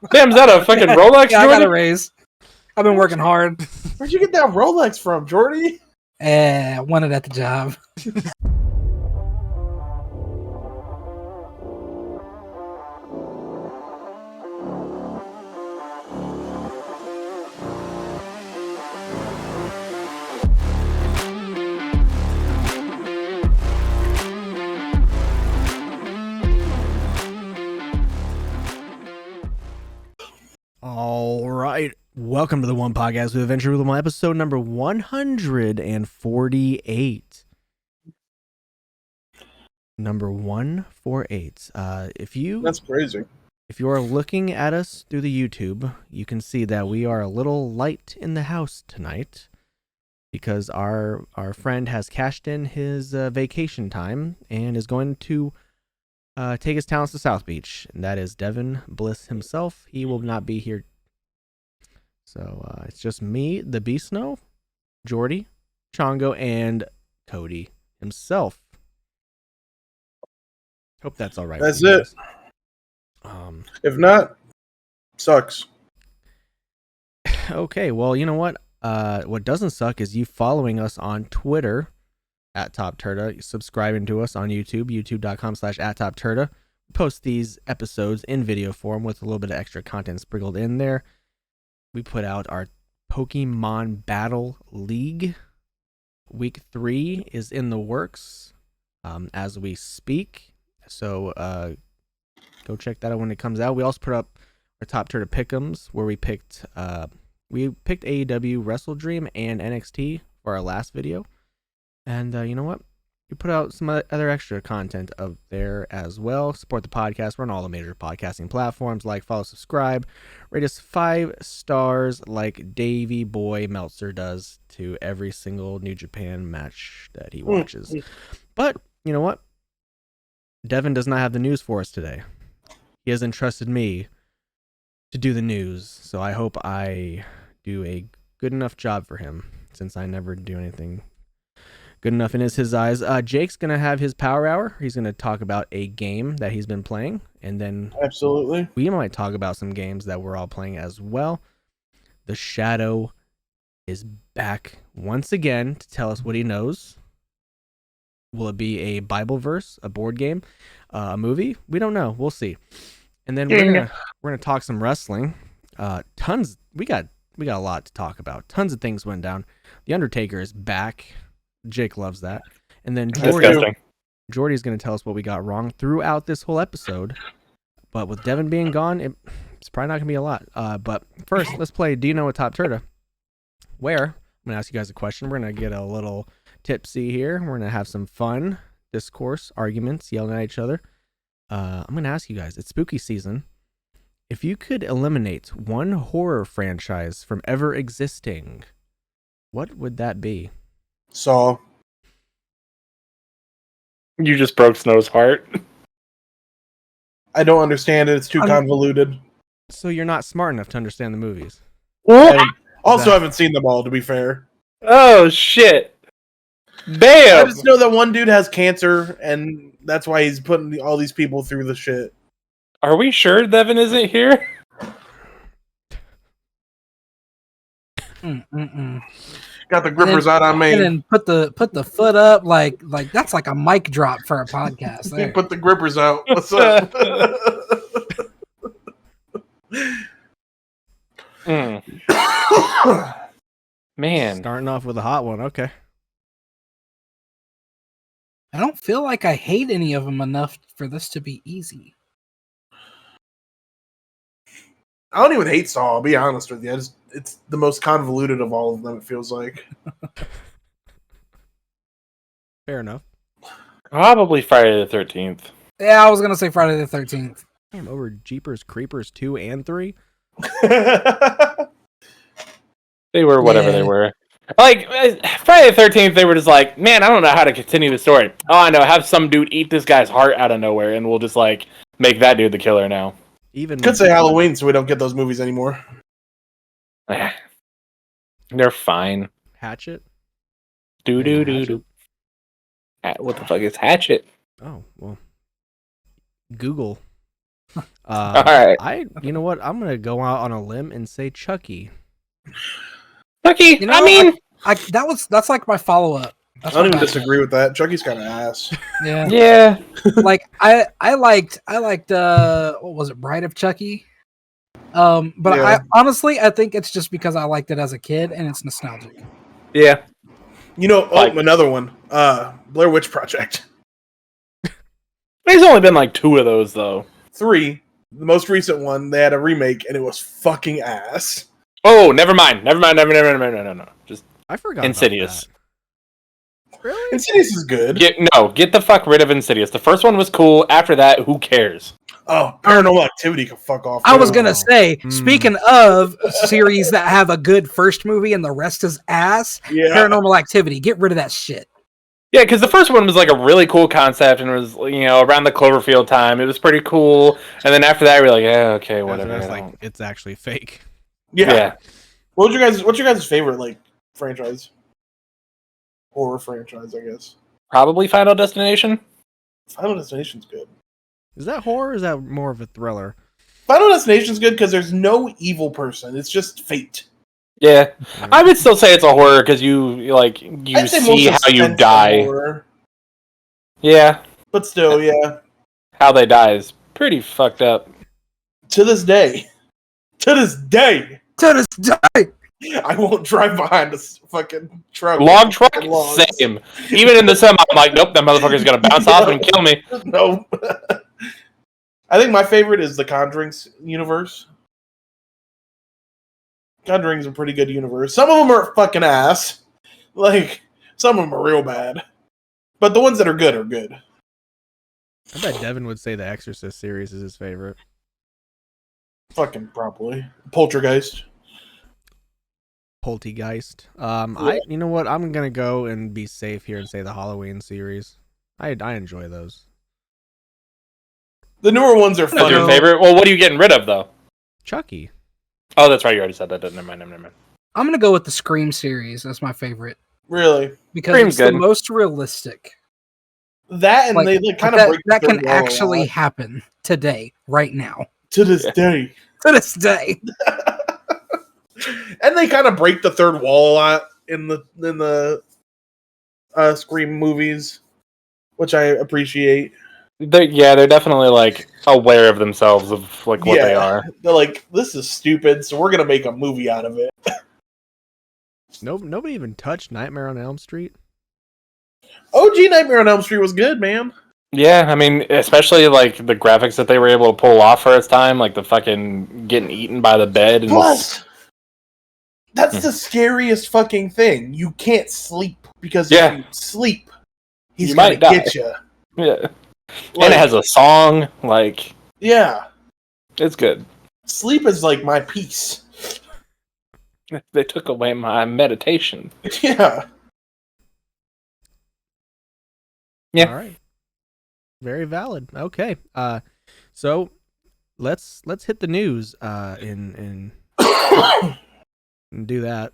Damn, is that a fucking Rolex, Yeah, I got a Jordi? raise. I've been working hard. Where'd you get that Rolex from, Jordi? I won it at the job. All right. Welcome to the One Podcast with Adventure with episode number 148. Number 148. That's crazy. If you are looking at us through the YouTube, you can see that we are a little light in the house tonight because our friend has cashed in his vacation time and is going to take his talents to South Beach, and that is Devin Bliss himself. He will not be here. So it's just me, the Beast Snow, Jordi, Chongo, and Cody himself. Hope that's all right. That's it. If not, sucks. Okay, well, you know what? What doesn't suck is you following us on Twitter at TOPTERTA, subscribing to us on YouTube, youtube.com/@TOPTERTA. Post these episodes in video form with a little bit of extra content sprinkled in there. We put out our Pokemon Battle League. Week 3 is in the works as we speak. So go check that out when it comes out. We also put up our Top Turtle Pick'ems where we picked AEW Wrestle Dream and NXT for our last video. And you know what? We put out some other extra content up there as well. Support the podcast. We're on all the major podcasting platforms. Like, follow, subscribe. Rate us 5 stars like Davey Boy Meltzer does to every single New Japan match that he watches. But, you know what? Devin does not have the news for us today. He has entrusted me to do the news. So I hope I do a good enough job for him since I never do anything good enough in his eyes. Jake's going to have his power hour. He's going to talk about a game that he's been playing. And then Absolutely. we might talk about some games that we're all playing as well. The Shadow is back once again to tell us what he knows. Will it be a Bible verse, a board game, a movie? We don't know. We'll see. And then we're gonna talk some wrestling. Tons. We got a lot to talk about. Tons of things went down. The Undertaker is back. Jake loves that. And then Jordi's going to tell us what we got wrong throughout this whole episode. But with Devin being gone, it's probably not going to be a lot. But first, let's play Do You Know Top Turta? Where I'm going to ask you guys a question. We're going to get a little tipsy here. We're going to have some fun, discourse, arguments, yelling at each other. I'm going to ask you guys, it's spooky season. If you could eliminate one horror franchise from ever existing, what would that be? Saw. You just broke Snow's heart. I don't understand it. It's too convoluted. So you're not smart enough to understand the movies. I also haven't seen them all, to be fair. Oh, shit. Bam! I just know that one dude has cancer, and that's why he's putting all these people through the shit. Are we sure Devin isn't here? Got the grippers out on me. And then put the foot up like that's like a mic drop for a podcast. There. Put the grippers out. What's up? Man. Starting off with a hot one. Okay. I don't feel like I hate any of them enough for this to be easy. I don't even hate Saw, I'll be honest with you. It's the most convoluted of all of them, it feels like. Fair enough. Probably Friday the 13th. Yeah, I was going to say Friday the 13th. I'm over Jeepers Creepers 2 and 3. They were whatever they were. Like, Friday the 13th, they were just like, man, I don't know how to continue the story. Oh, I know, have some dude eat this guy's heart out of nowhere, and we'll just, like, make that dude the killer now. Could say Halloween so we don't get those movies anymore. They're fine. Hatchet? Do. What the fuck is Hatchet? Oh, well. Google. All right. You know what? I'm gonna go out on a limb and say Chucky. Chucky, You know, I mean, that's like my follow up. I don't even disagree with that. Chucky's kind of ass. Yeah. yeah. Like I liked what was it, Bride of Chucky? But Yeah. I think it's just because I liked it as a kid and it's nostalgic. Yeah. You know, Like- another one. Blair Witch Project. There's only been like 2 of those, though. 3. The most recent one, they had a remake, and it was fucking ass. Oh, never mind. No. Just I forgot. Insidious. About that. Really? Insidious is good. Get the fuck rid of Insidious. The first one was cool. After that, who cares? Oh, Paranormal Activity can fuck off. I was too. gonna say, speaking of series that have a good first movie and the rest is ass, Yeah. Paranormal Activity, get rid of that shit. Yeah, because the first one was like a really cool concept, and it was around the Cloverfield time. It was pretty cool, and then after that, we were like, yeah, okay, whatever. It's like it's actually fake. Yeah. What's your guys' favorite like franchise? Horror franchise, I guess. Probably Final Destination. Final Destination's good. Is that horror? Or is that more of a thriller? Final Destination's good because there's no evil person. It's just fate. Yeah, I would still say it's a horror because you I'd say see most how you suspense die. horror, Yeah, but still, yeah. how they die is pretty fucked up. To this day. To this day. To this day. I won't drive behind this fucking truck. Log truck, Logs. same. Even in the semi, I'm like, nope, that motherfucker's gonna bounce off and kill me. No. I think my favorite is the Conjuring's universe. Conjuring's a pretty good universe. Some of them are fucking ass. Like, some of them are real bad. But the ones that are good are good. I bet Devin would say the Exorcist series is his favorite. Fucking probably. Poltergeist. Poltergeist. You know what? I'm gonna go and be safe here and say the Halloween series. I enjoy those. The newer ones are That's your fun. favorite? Well, what are you getting rid of, though? Chucky. Oh, that's right, you already said that. Never mind. I'm gonna go with the Scream series. That's my favorite Really. because Scream's it's the good. most realistic. That and Like, they kind of that, break that the can third wall a actually lot. happen today, right now, To this day. to this day. And they kind of break the third wall a lot in the Scream movies, which I appreciate. They're definitely like aware of themselves of like what they are. They're like, this is stupid, so we're gonna make a movie out of it. Nobody even touched Nightmare on Elm Street. OG Nightmare on Elm Street was good, man. Yeah, I mean, especially like the graphics that they were able to pull off for its time, like the fucking getting eaten by the bed. And Plus, that's the scariest fucking thing. You can't sleep because Yeah. if you sleep, he's You gonna might die. get you. yeah, and it has a song. Like, yeah. it's good. Sleep is like my peace. They took away my meditation. Yeah. Yeah. All right. Very valid. Okay. So let's hit the news. And do that.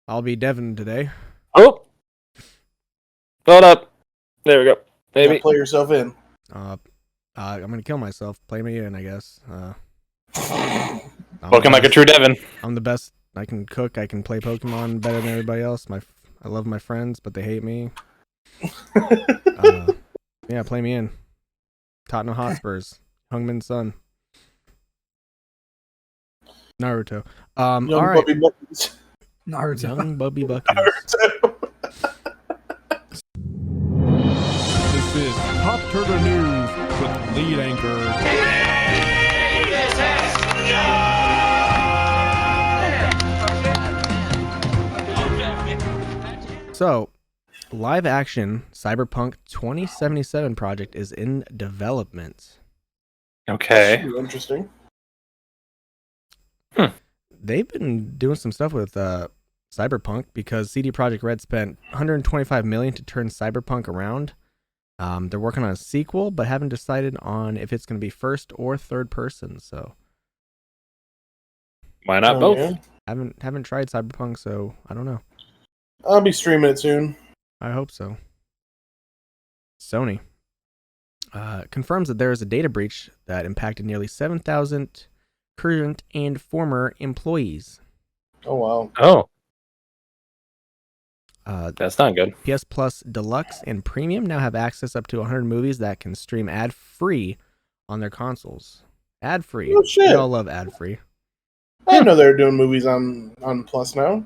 I'll be Devin today. Oh, hold up. There we go. Maybe. Play yourself in. I'm gonna kill myself. Play me in, I guess. Looking like a true Devin. I'm the best. I can cook. I can play Pokemon better than everybody else. I love my friends, but they hate me. Yeah, play me in. Tottenham Hotspurs. Hungman's son. Naruto. Young All right. Bubby Buttons. Naruto. Young Bubby Buckets. Naruto. This is Top Turtle News with lead anchor. So, live action Cyberpunk 2077 project is in development. Okay. Interesting. They've been doing some stuff with Cyberpunk because CD Projekt Red spent $125 million to turn Cyberpunk around. They're working on a sequel, but haven't decided on if it's going to be first or third person. So Why not both? Yeah. haven't tried Cyberpunk, so I don't know. I'll be streaming it soon. I hope so. Sony. confirms that there is a data breach that impacted nearly 7,000 current and former employees. Oh wow. Oh, Uh, that's not good. PS Plus Deluxe and Premium now have access up to 100 movies that can stream ad-free on their consoles. Ad-free. Oh shit. We all love ad-free. I didn't know they were doing movies on Plus now.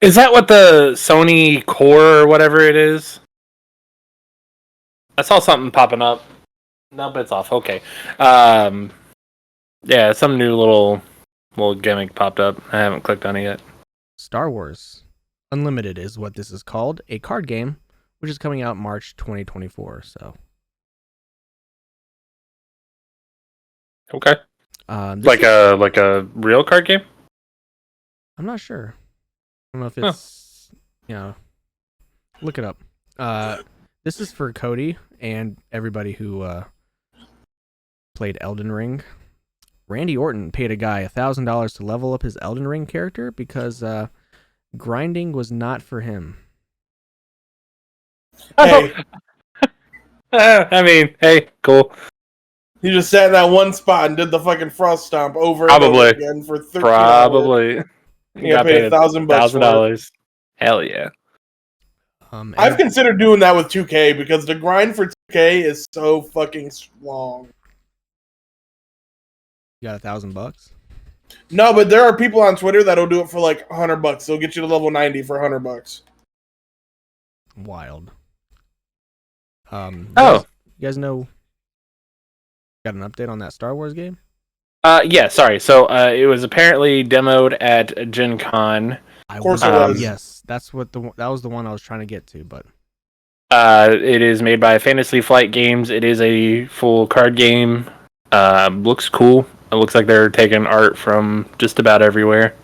Is that what the Sony Core or whatever it is? I saw something popping up. Nope, it's off. Okay. Yeah, some new little gimmick popped up. I haven't clicked on it yet. Star Wars Unlimited is what this is called, a card game, which is coming out March 2024. So, Okay. this Like is- a real card game? I'm not sure. I don't know if it's look it up. This is for Cody and everybody who played Elden Ring. Randy Orton paid a guy $1,000 to level up his Elden Ring character because grinding was not for him. Hey, I mean, hey, cool. he just sat in that one spot and did the fucking frost stomp over and Probably. over again for 13 hours. Probably. You got paid $1,000 for it. $1,000. Hell yeah. I've considered doing that with 2K because the grind for 2K is so fucking long. You got $1,000? No, but there are people on Twitter that'll do it for like $100. They'll get you to level 90 for $100. Wild. Oh. You guys know? Got an update on that Star Wars game? Yeah, sorry. So it was apparently demoed at Gen Con. Of course it was. Yes, that's what that was the one I was trying to get to, but It is made by Fantasy Flight Games. It is a full card game. Looks cool. It looks like they're taking art from just about everywhere.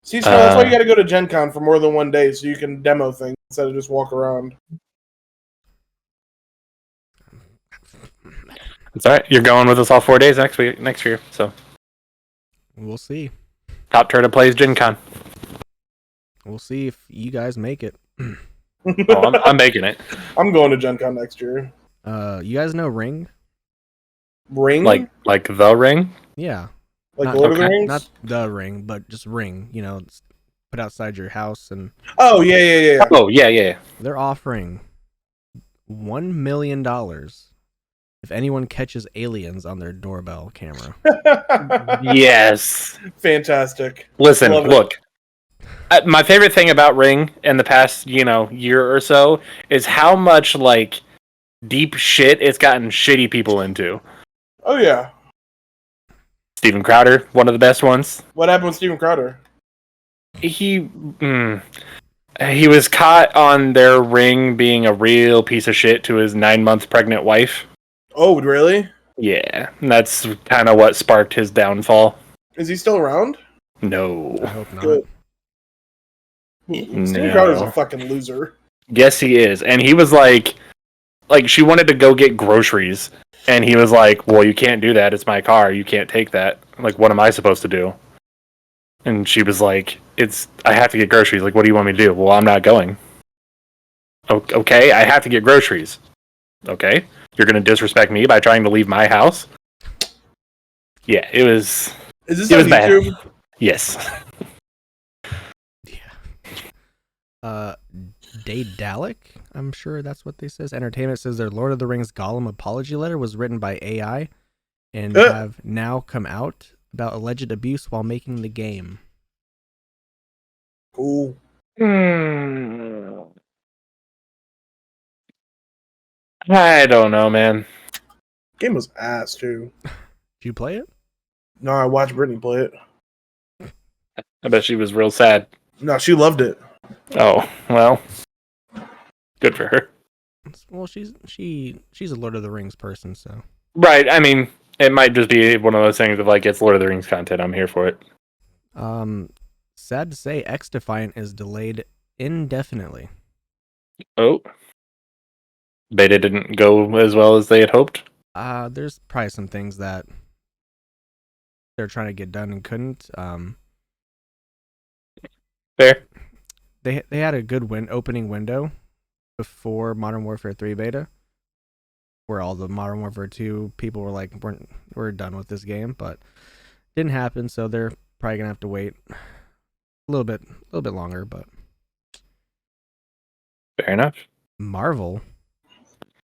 See, so that's why you got to go to Gen Con for more than one day so you can demo things instead of just walk around. It's all right. You're going with us all 4 days next year. So we'll see. TOPTERTA plays Gen Con. We'll see if you guys make it. I'm making it. I'm going to Gen Con next year. You guys know Ring? Ring? Like the Ring? Yeah. Like Lord of the Rings? Not the Ring, but just Ring. You know, it's put outside your house, and Oh, yeah. Oh, yeah. they're offering $1 million if anyone catches aliens on their doorbell camera. Yes. Fantastic. Listen, Love it. look. My favorite thing about Ring in the past, year or so is how much like deep shit it's gotten shitty people into. Oh, yeah. Steven Crowder, one of the best ones. What happened with Steven Crowder? He was caught on their Ring being a real piece of shit to his 9-month pregnant wife. Oh, really? Yeah, and that's kind of what sparked his downfall. Is he still around? No. I hope not. Good. No. Steven Crowder's a fucking loser. Yes, he is. And he was like she wanted to go get groceries. And he was like, well, you can't do that. It's my car. You can't take that. Like, what am I supposed to do? And she was like, I have to get groceries. Like, what do you want me to do? Well, I'm not going. Okay, I have to get groceries. Okay. You're going to disrespect me by trying to leave my house? Yeah, it was... Is this it on was bad. YouTube? Yes. Dade Dalek, I'm sure that's what they says. Entertainment says their Lord of the Rings Gollum apology letter was written by AI and have now come out about alleged abuse while making the game. Cool. I don't know, man. Game was ass, too. Did you play it? No, I watched Brittany play it. I bet she was real sad. No, she loved it. Oh, well. Good for her. Well, she's a Lord of the Rings person, so. Right, I mean, it might just be one of those things of like, it's Lord of the Rings content. I'm here for it. Sad to say, X Defiant is delayed indefinitely. Oh. Beta didn't go as well as they had hoped. There's probably some things that they're trying to get done and couldn't. Fair. They had a good opening window before Modern Warfare 3 beta, where all the Modern Warfare 2 people were like, we're done with this game, but didn't happen, so they're probably gonna have to wait a little bit longer. But Fair enough. Marvel,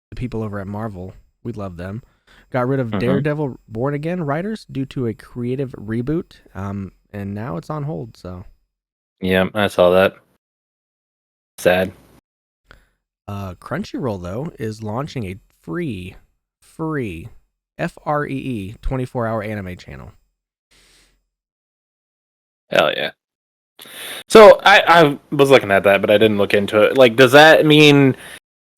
the people over at Marvel, we love them, got rid of Daredevil Born Again writers due to a creative reboot, and now it's on hold. So yeah, I saw that. Sad. Crunchyroll though is launching a free free 24-hour anime channel. Hell yeah. So I was looking at that, but I didn't look into it. Like, does that mean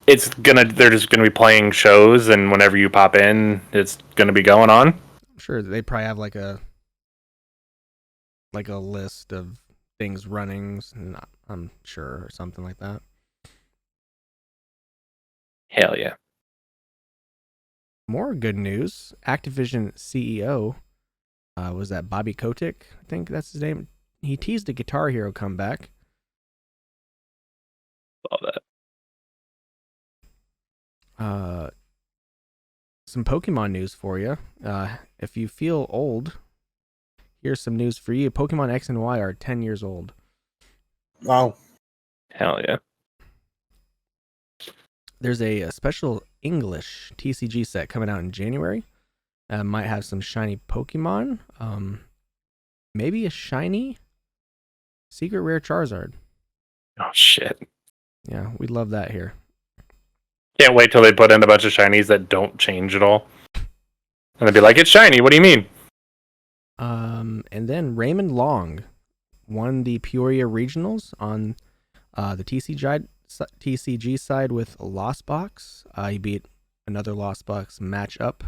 they're just gonna be playing shows, and whenever you pop in, it's gonna be going on? I'm sure they probably have like a list of things running, I'm sure, or something like that. Hell yeah. More good news. Activision CEO, was that Bobby Kotick? I think that's his name. He teased a Guitar Hero comeback. All that. Some Pokemon news for you. If you feel old, here's some news for you. Pokemon X and Y are 10 years old. Wow. Hell yeah. There's a special English TCG set coming out in January. Might have some shiny Pokemon. Maybe a shiny secret rare Charizard. Oh shit. Yeah, we love that here. Can't wait till they put in a bunch of shinies that don't change at all. And they'd be like, it's shiny, what do you mean? And then Raymond Long won the Peoria Regionals on the TCG side with Lost Box. He beat another Lost Box matchup.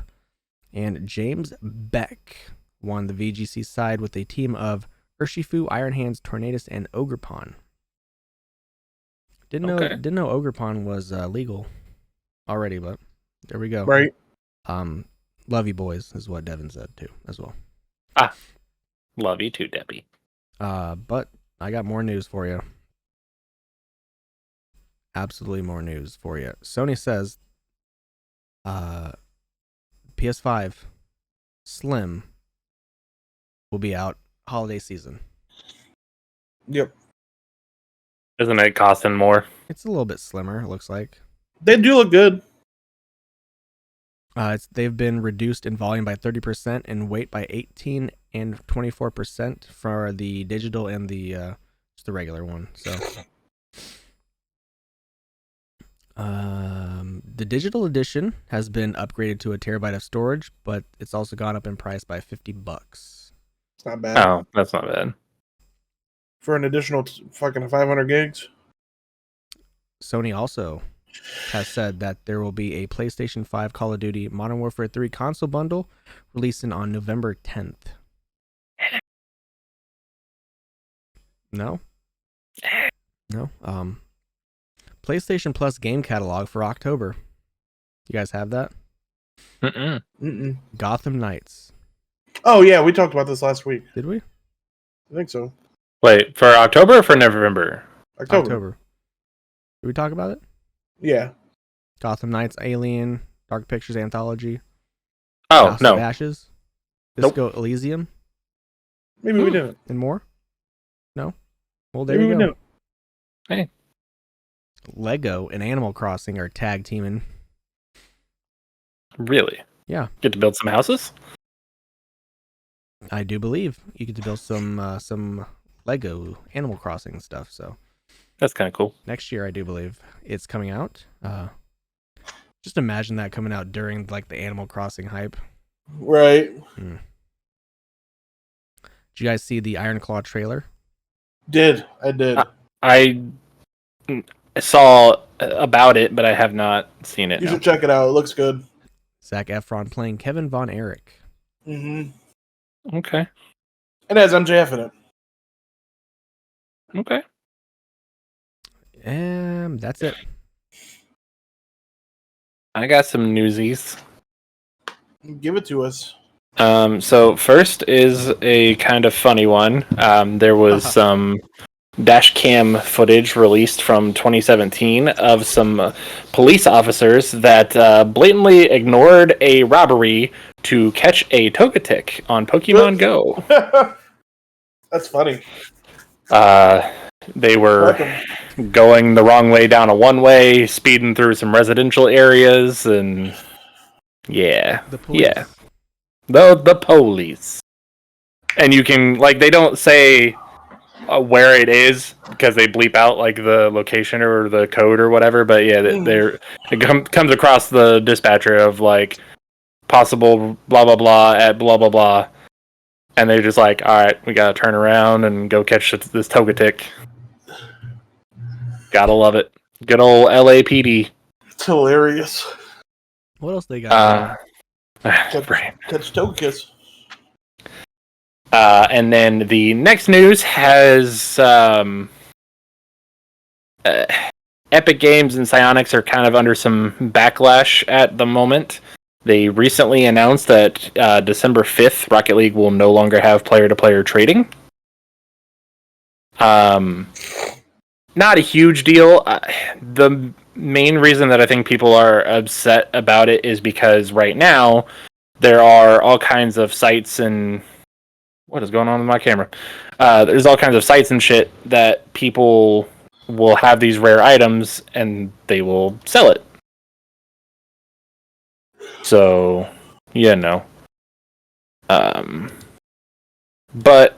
And James Beck won the VGC side with a team of Urshifu, Iron Hands, Tornadus, and Ogerpon. Didn't know Ogerpon was legal already, but there we go. Right. Love you boys is what Devin said too as well. Love you too, Debbie. But I got more news for you. Absolutely more news for you. Sony says PS5 Slim will be out holiday season. Yep. Isn't it costing more? It's a little bit slimmer, it looks like. They do look good. They've been reduced in volume by 30% and weight by 18 and 24% for the digital and just the regular one. So the digital edition has been upgraded to a terabyte of storage, but it's also gone up in price by $50. It's not bad. Oh, that's not bad. For an additional fucking 500 gigs. Sony also has said that there will be a PlayStation 5 Call of Duty Modern Warfare 3 console bundle releasing on November 10th. No? No? PlayStation Plus game catalog for October. You guys have that? Mm-mm. Gotham Knights. Oh, yeah, we talked about this last week. Did we? I think so. Wait, for October or for November? October. Did we talk about it? Yeah. Gotham Knights, Alien, Dark Pictures Anthology. Oh, House no. of Ashes. Nope. Disco Elysium. Maybe we didn't. And more? No? Well, there Maybe you we go. didn't. Hey. Lego and Animal Crossing are tag teaming. Really? Yeah. Get to build some houses? I do believe you get to build some Lego Animal Crossing stuff. So That's kind of cool. next year, I do believe it's coming out. Just imagine that coming out during like the Animal Crossing hype. Right. Did you guys see the Iron Claw trailer? I did. I saw about it, but I have not seen it. You No. should check it out. It looks good. Zac Efron playing Kevin Von Erich. Mm-hmm. Okay. It has MJF in it. Okay. That's it. I got some newsies. Give it to us. So first is a kind of funny one. There was some dash cam footage released from 2017 of some police officers that blatantly ignored a robbery to catch a Togetic on Pokemon Go. That's funny. They were going the wrong way down a one-way, speeding through some residential areas, and The police. the police. And you can, like, they don't say where it is because they bleep out like the location or the code or whatever, but yeah, it comes across the dispatcher of like possible blah blah blah at blah blah blah, and they're just like, all right, we gotta turn around and go catch this Togetic. Gotta love it. Good old LAPD. It's hilarious. What else they got? Catch Togekiss. And then the next news has Epic Games and Psyonix are kind of under some backlash at the moment. They recently announced that December 5th, Rocket League will no longer have player-to-player trading. Not a huge deal. The main reason that I think people are upset about it is because right now there are all kinds of sites and... What is going on with my camera? There's all kinds of sites and shit that people will have these rare items and they will sell it. So, but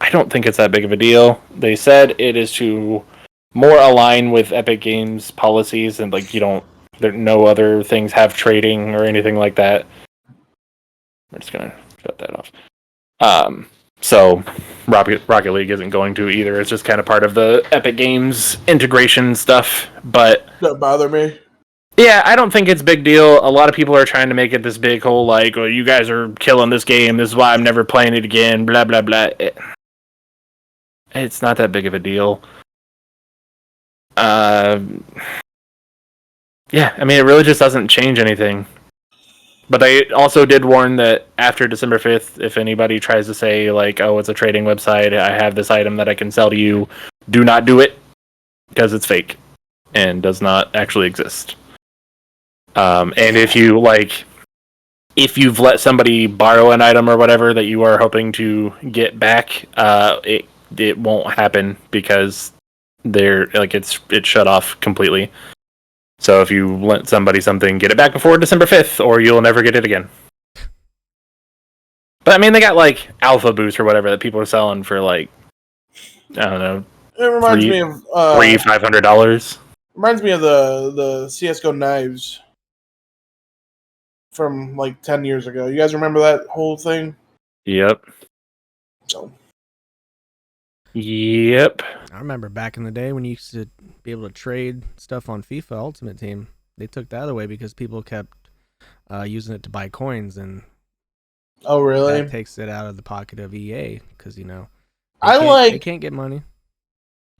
I don't think it's that big of a deal. They said it is to more align with Epic Games policies and like no other things have trading or anything like that. I'm just gonna shut that off. So Rocket League isn't going to either. It's just kind of part of the Epic Games integration stuff. But Don't bother me. Yeah, I don't think it's a big deal. A lot of people are trying to make it this big whole like, well, you guys are killing this game. This is why I'm never playing it again. Blah blah blah. It's not that big of a deal. Yeah, I mean, it really just doesn't change anything. But they also did warn that after December 5th, if anybody tries to say, like, oh, it's a trading website, I have this item that I can sell to you, do not do it, because it's fake and does not actually exist. And if you've let somebody borrow an item or whatever that you are hoping to get back, it won't happen because it's shut off completely. So if you lent somebody something, get it back before December 5th, or you'll never get it again. But I mean, they got like Alpha Boost or whatever that people are selling for like, I don't know. It reminds me of $500. Reminds me of the CS:GO knives from like 10 years ago. You guys remember that whole thing? Yep. So. Yep. I remember back in the day when you used to be able to trade stuff on FIFA Ultimate Team. They took that away because people kept using it to buy coins, and oh, really? that takes it out of the pocket of EA because they can't get money.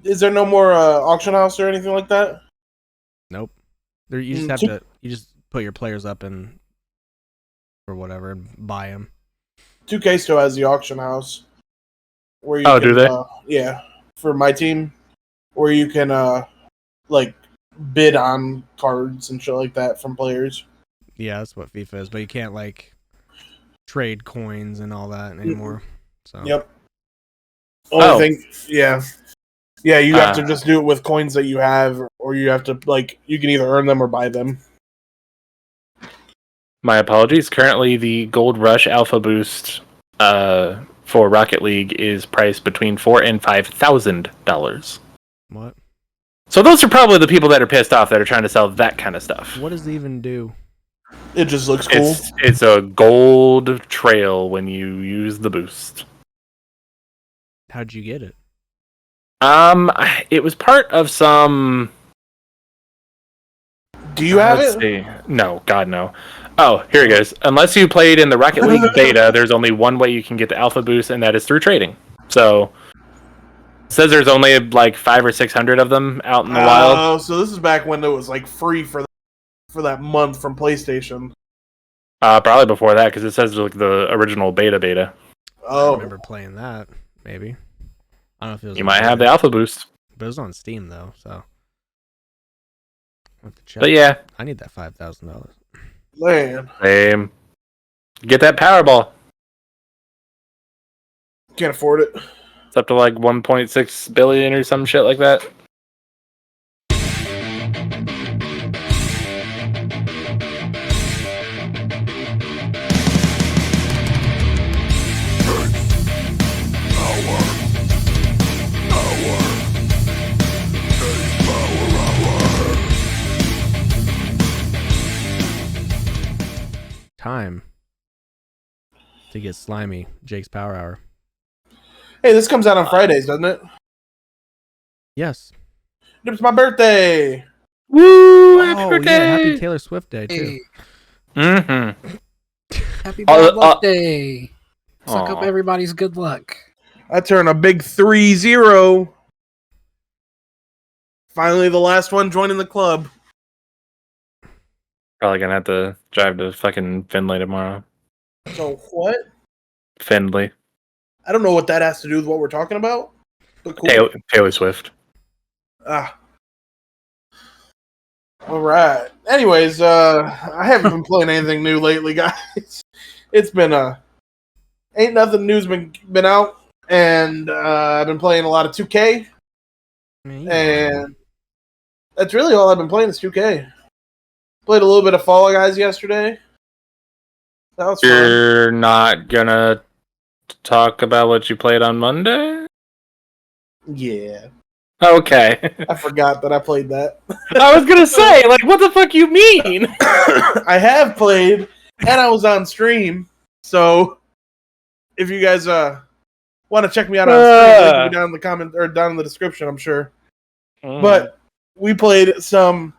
Is there no more auction house or anything like that? Nope. You just have to. You just put your players up and or whatever and buy them. 2K still has the auction house. Where you do they? Yeah, for my team, where you can bid on cards and shit like that from players. Yeah, that's what FIFA is, but you can't like trade coins and all that anymore. So yep. Only thing, yeah, you have to just do it with coins that you have, or you have to you can either earn them or buy them. My apologies. Currently, the Gold Rush Alpha Boost for Rocket League is priced between $4,000 and $5,000. What? So those are probably the people that are pissed off that are trying to sell that kind of stuff. What does it even do? It just looks cool. It's a gold trail when you use the boost. How'd you get it? It was part of some... Do you have Let's it? see. No, God, no. Oh, here it goes. Unless you played in the Rocket League beta, there's only one way you can get the Alpha Boost, and that is through trading. So, it says there's only like 500 or 600 of them out in the wild. Oh, so this is back when it was like free for that month from PlayStation. Probably before that, because it says like the original beta. I Oh, remember playing that, maybe. I don't know if it was. You might have the alpha boost. But it was on Steam though, so. I'll have to check. But yeah, I need that $5,000. Man, same. Get that Powerball. can't afford it. It's up to like 1.6 billion or some shit like that. Time to get slimy. Jake's Power Hour. Hey, this comes out on Fridays, doesn't it? Yes. It's my birthday. Woo! Happy Oh birthday! yeah, happy Taylor Swift Day too. Hey, Mm-hmm. happy bad luck day. Suck up everybody's good luck. I turn a big 3-0. Finally, the last one joining the club. Probably gonna have to drive to fucking Findlay tomorrow. So what? Findlay. I don't know what that has to do with what we're talking about. But cool. Taylor Swift. Ah. All right. Anyways, I haven't been playing anything new lately, guys. It's been ain't nothing new's been out, and I've been playing a lot of 2K, and that's really all I've been playing is 2K. Played a little bit of Fall Guys yesterday. That was fun. You're not gonna talk about what you played on Monday? Yeah. Okay. I forgot that I played that. I was gonna say, like, what the fuck you mean? I have played, and I was on stream. So, if you guys want to check me out on stream, link will be down in the comment or down in the description, I'm sure. But we played some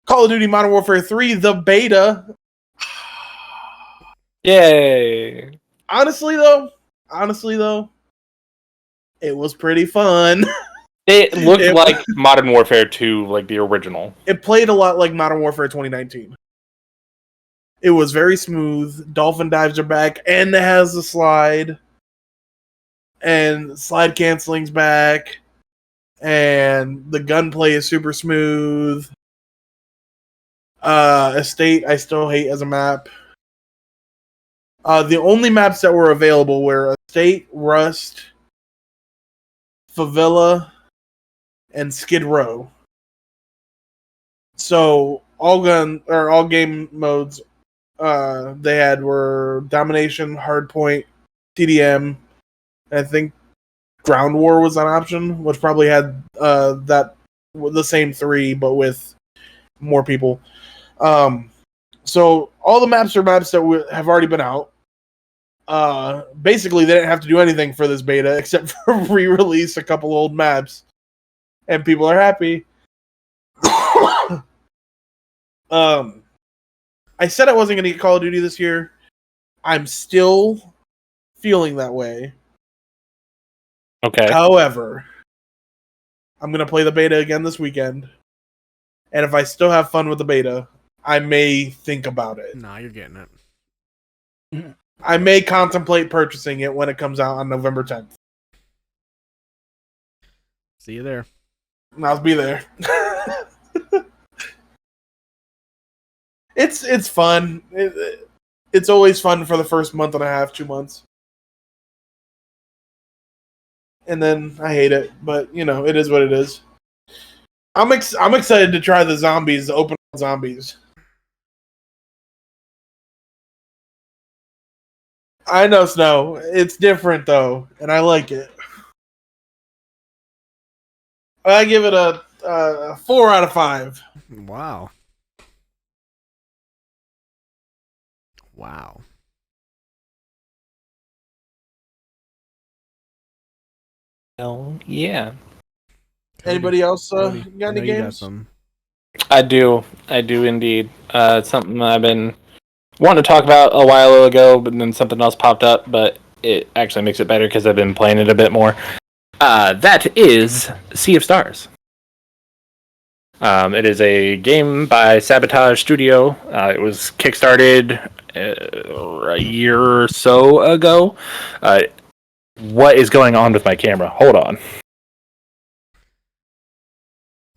Call of Duty Modern Warfare 3, the beta. Yay! Honestly though, it was pretty fun. It looked like Modern Warfare 2, like the original. It played a lot like Modern Warfare 2019. It was very smooth. Dolphin dives are back, and it has the slide. And slide canceling's back. And the gunplay is super smooth. Estate, I still hate as a map. The only maps that were available were Estate, Rust, Favela, and Skid Row. So all game modes they had were Domination, Hardpoint, TDM, and I think Ground War was an option, which probably had the same three but with more people. So all the maps are maps that have already been out. Basically, they didn't have to do anything for this beta except for re-release a couple old maps, and people are happy. I said I wasn't going to get Call of Duty this year. I'm still feeling that way. Okay. However, I'm going to play the beta again this weekend, and if I still have fun with the beta, I may think about it. Nah, you're getting it. I may contemplate purchasing it when it comes out on November 10th. See you there. I'll be there. It's fun. It's always fun for the first month and a half, 2 months. And then I hate it, but you know, it is what it is. I'm excited to try the zombies, the open zombies. I know, Snow. It's different though, and I like it. I give it a 4 out of 5. Wow. Wow. Hell yeah. Anybody else Cody, got I any know you got games? some. I do indeed. It's something I've been wanting to talk about a while ago, but then something else popped up, but it actually makes it better because I've been playing it a bit more. That is Sea of Stars. It is a game by Sabotage Studio. It was kickstarted a year or so ago. What is going on with my camera? Hold on.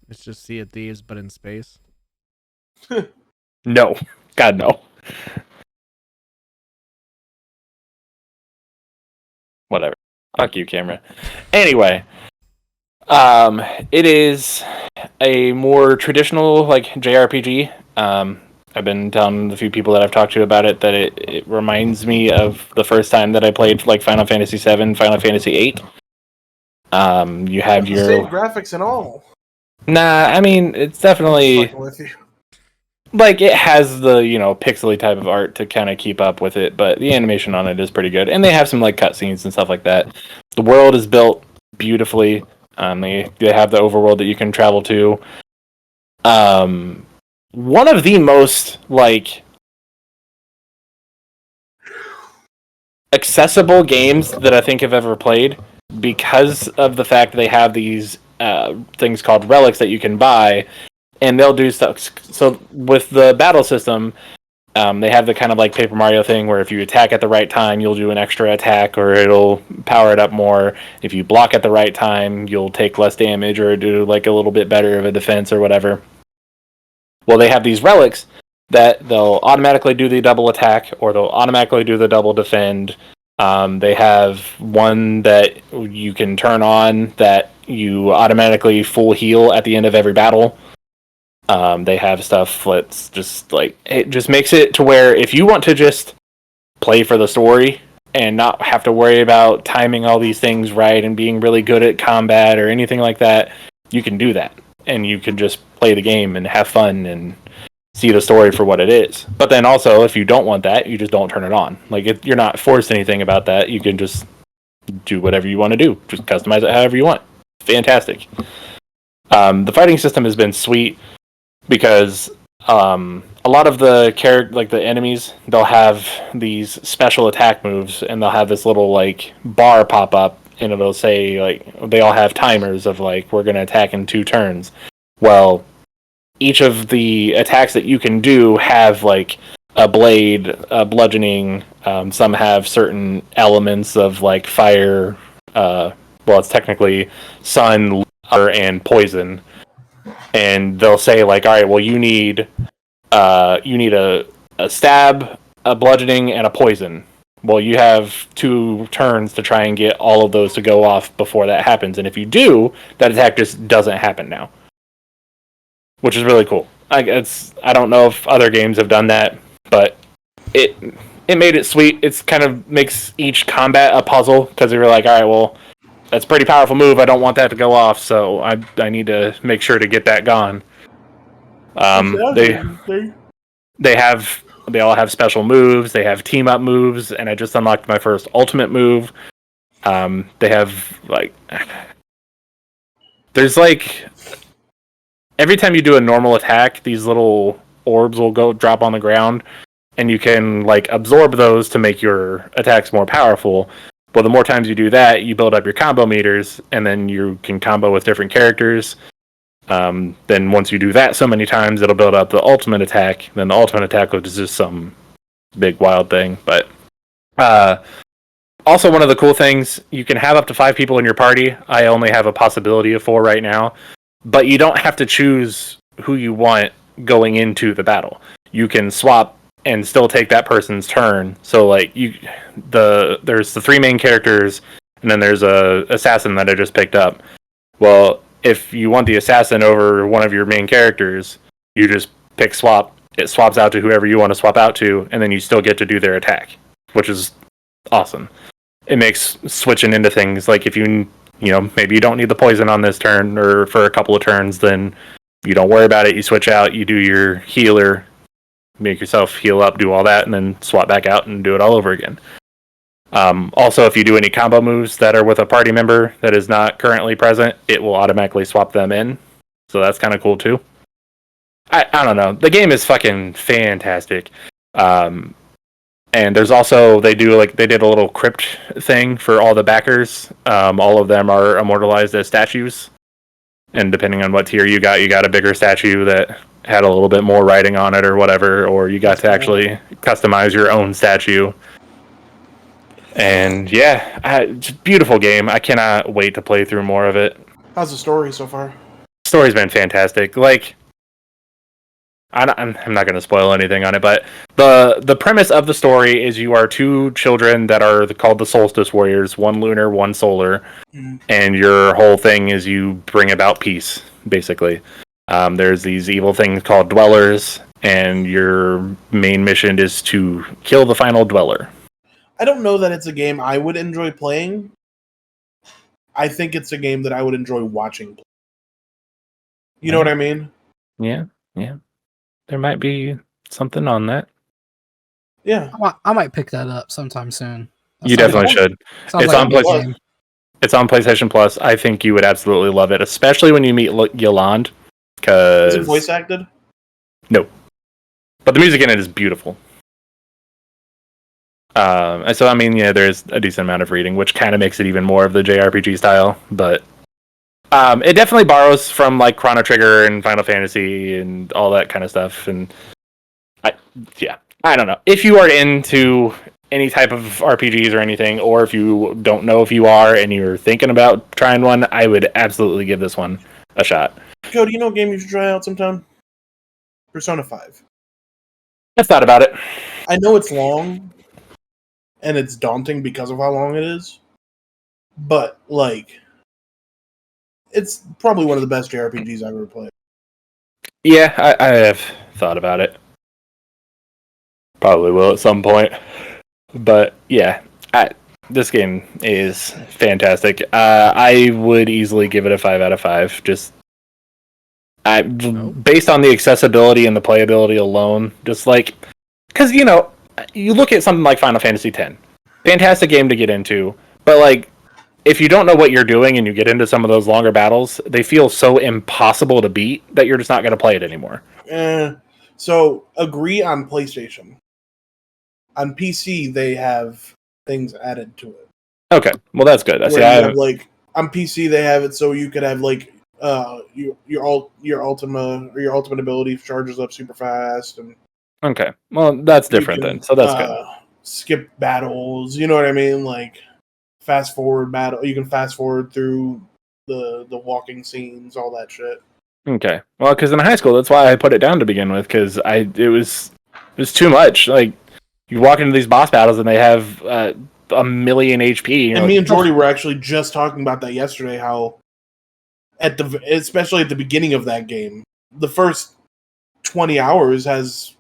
It's just Sea of Thieves, but in space. No. God, no. Whatever. Fuck you, camera. Anyway. It is a more traditional, like, JRPG. I've been telling the few people that I've talked to about it that it reminds me of the first time that I played, like, Final Fantasy VII, Final Fantasy VIII. You have your... Same graphics and all. Nah, I mean, it's definitely... With you. Like, it has the, pixely type of art to kind of keep up with it, but the animation on it is pretty good. And they have some, like, cutscenes and stuff like that. The world is built beautifully. They have the overworld that you can travel to. One of the most, like, accessible games that I think I've ever played, because of the fact they have these things called relics that you can buy, and they'll do stuff. So with the battle system, they have the kind of like Paper Mario thing where if you attack at the right time, you'll do an extra attack or it'll power it up more. If you block at the right time, you'll take less damage or do like a little bit better of a defense or whatever. Well, they have these relics that they'll automatically do the double attack or they'll automatically do the double defend. They have one that you can turn on that you automatically full heal at the end of every battle. They have stuff that's just like, it just makes it to where if you want to just play for the story and not have to worry about timing all these things right and being really good at combat or anything like that, you can do that. And you can just play the game and have fun and see the story for what it is. But then also, if you don't want that, you just don't turn it on. Like, you're not forced anything about that. You can just do whatever you want to do. Just customize it however you want. Fantastic. The fighting system has been sweet. Because a lot of the the enemies, they'll have these special attack moves, and they'll have this little like bar pop up, and it'll say like they all have timers of like we're gonna attack in 2 turns. Well, each of the attacks that you can do have like a blade, a bludgeoning. Some have certain elements of like fire. It's technically sun, and poison. And they'll say like, all right, well, you need a stab, a bludgeoning, and a poison. Well, you have 2 turns to try and get all of those to go off before that happens. And if you do, that attack just doesn't happen now, which is really cool. I don't know if other games have done that, but it made it sweet. It's kind of makes each combat a puzzle because they were like, all right, well, that's a pretty powerful move. I don't want that to go off, so I need to make sure to get that gone. They all have special moves. They have team up moves, and I just unlocked my first ultimate move. They have like there's like every time you do a normal attack, these little orbs will go drop on the ground, and you can like absorb those to make your attacks more powerful. Well, the more times you do that, you build up your combo meters, and then you can combo with different characters. Then once you do that so many times, it'll build up the ultimate attack. Then the ultimate attack is just some big wild thing. But also one of the cool things, you can have up to 5 people in your party. I only have a possibility of 4 right now. But you don't have to choose who you want going into the battle. You can swap and still take that person's turn. So like there's the 3 main characters, and then there's a assassin that I just picked up. Well, if you want the assassin over one of your main characters, you just pick swap. It swaps out to whoever you want to swap out to, and then you still get to do their attack, which is awesome. It makes switching into things like if you maybe you don't need the poison on this turn or for a couple of turns, then you don't worry about it. You switch out, you do your healer, make yourself heal up, do all that, and then swap back out and do it all over again. Also, if you do any combo moves that are with a party member that is not currently present, it will automatically swap them in. So that's kind of cool too. I don't know. The game is fucking fantastic. And there's also they did a little crypt thing for all the backers. All of them are immortalized as statues. And depending on what tier you got a bigger statue that had a little bit more writing on it or whatever, or you got to actually customize your own statue. And yeah, it's a beautiful game. I cannot wait to play through more of it. How's the story so far? Story's been fantastic. Like, I'm not going to spoil anything on it, but the premise of the story is you are two children that are called the Solstice Warriors, one lunar, one solar, and your whole thing is you bring about peace, basically. There's these evil things called Dwellers, and your main mission is to kill the final Dweller. I don't know that it's a game I would enjoy playing. I think it's a game that I would enjoy watching. You know what I mean? Yeah. There might be something on that. Yeah. I might pick that up sometime soon. You definitely should. Sounds It's like on a good PlayStation. game. It's on PlayStation Plus. I think you would absolutely love it, especially when you meet Yolande. Is it voice acted? No. But the music in it is beautiful. And so, I mean, yeah, there's a decent amount of reading, which kind of makes it even more of the JRPG style. But it definitely borrows from, like, Chrono Trigger and Final Fantasy and all that kind of stuff. And, I don't know. If you are into any type of RPGs or anything, or if you don't know if you are and you're thinking about trying one, I would absolutely give this one a shot. Joe, do you know a game you should try out sometime? Persona 5. I've thought about it. I know it's long, and it's daunting because of how long it is, but, like, it's probably one of the best JRPGs I've ever played. Yeah, I have thought about it. Probably will at some point. But yeah, this game is fantastic. I would easily give it a 5 out of 5. Just based on the accessibility and the playability alone. Just like, because you look at something like Final Fantasy X, fantastic game to get into, but like, if you don't know what you're doing and you get into some of those longer battles, they feel so impossible to beat that you're just not going to play it anymore. So agree on PlayStation. On PC, they have things added to it. Okay, well that's good. On PC, they have it so you could have like your ultimate ability charges up super fast, and okay, well that's different then. So that's good. Skip battles, you know what I mean? Like fast forward battle. You can fast forward through the walking scenes, all that shit. Okay, well, because in high school, that's why I put it down to begin with, because it was too much. Like, you walk into these boss battles and they have a million HP. And me and Jordi were actually just talking about that yesterday. How especially at the beginning of that game, the first 20 hours has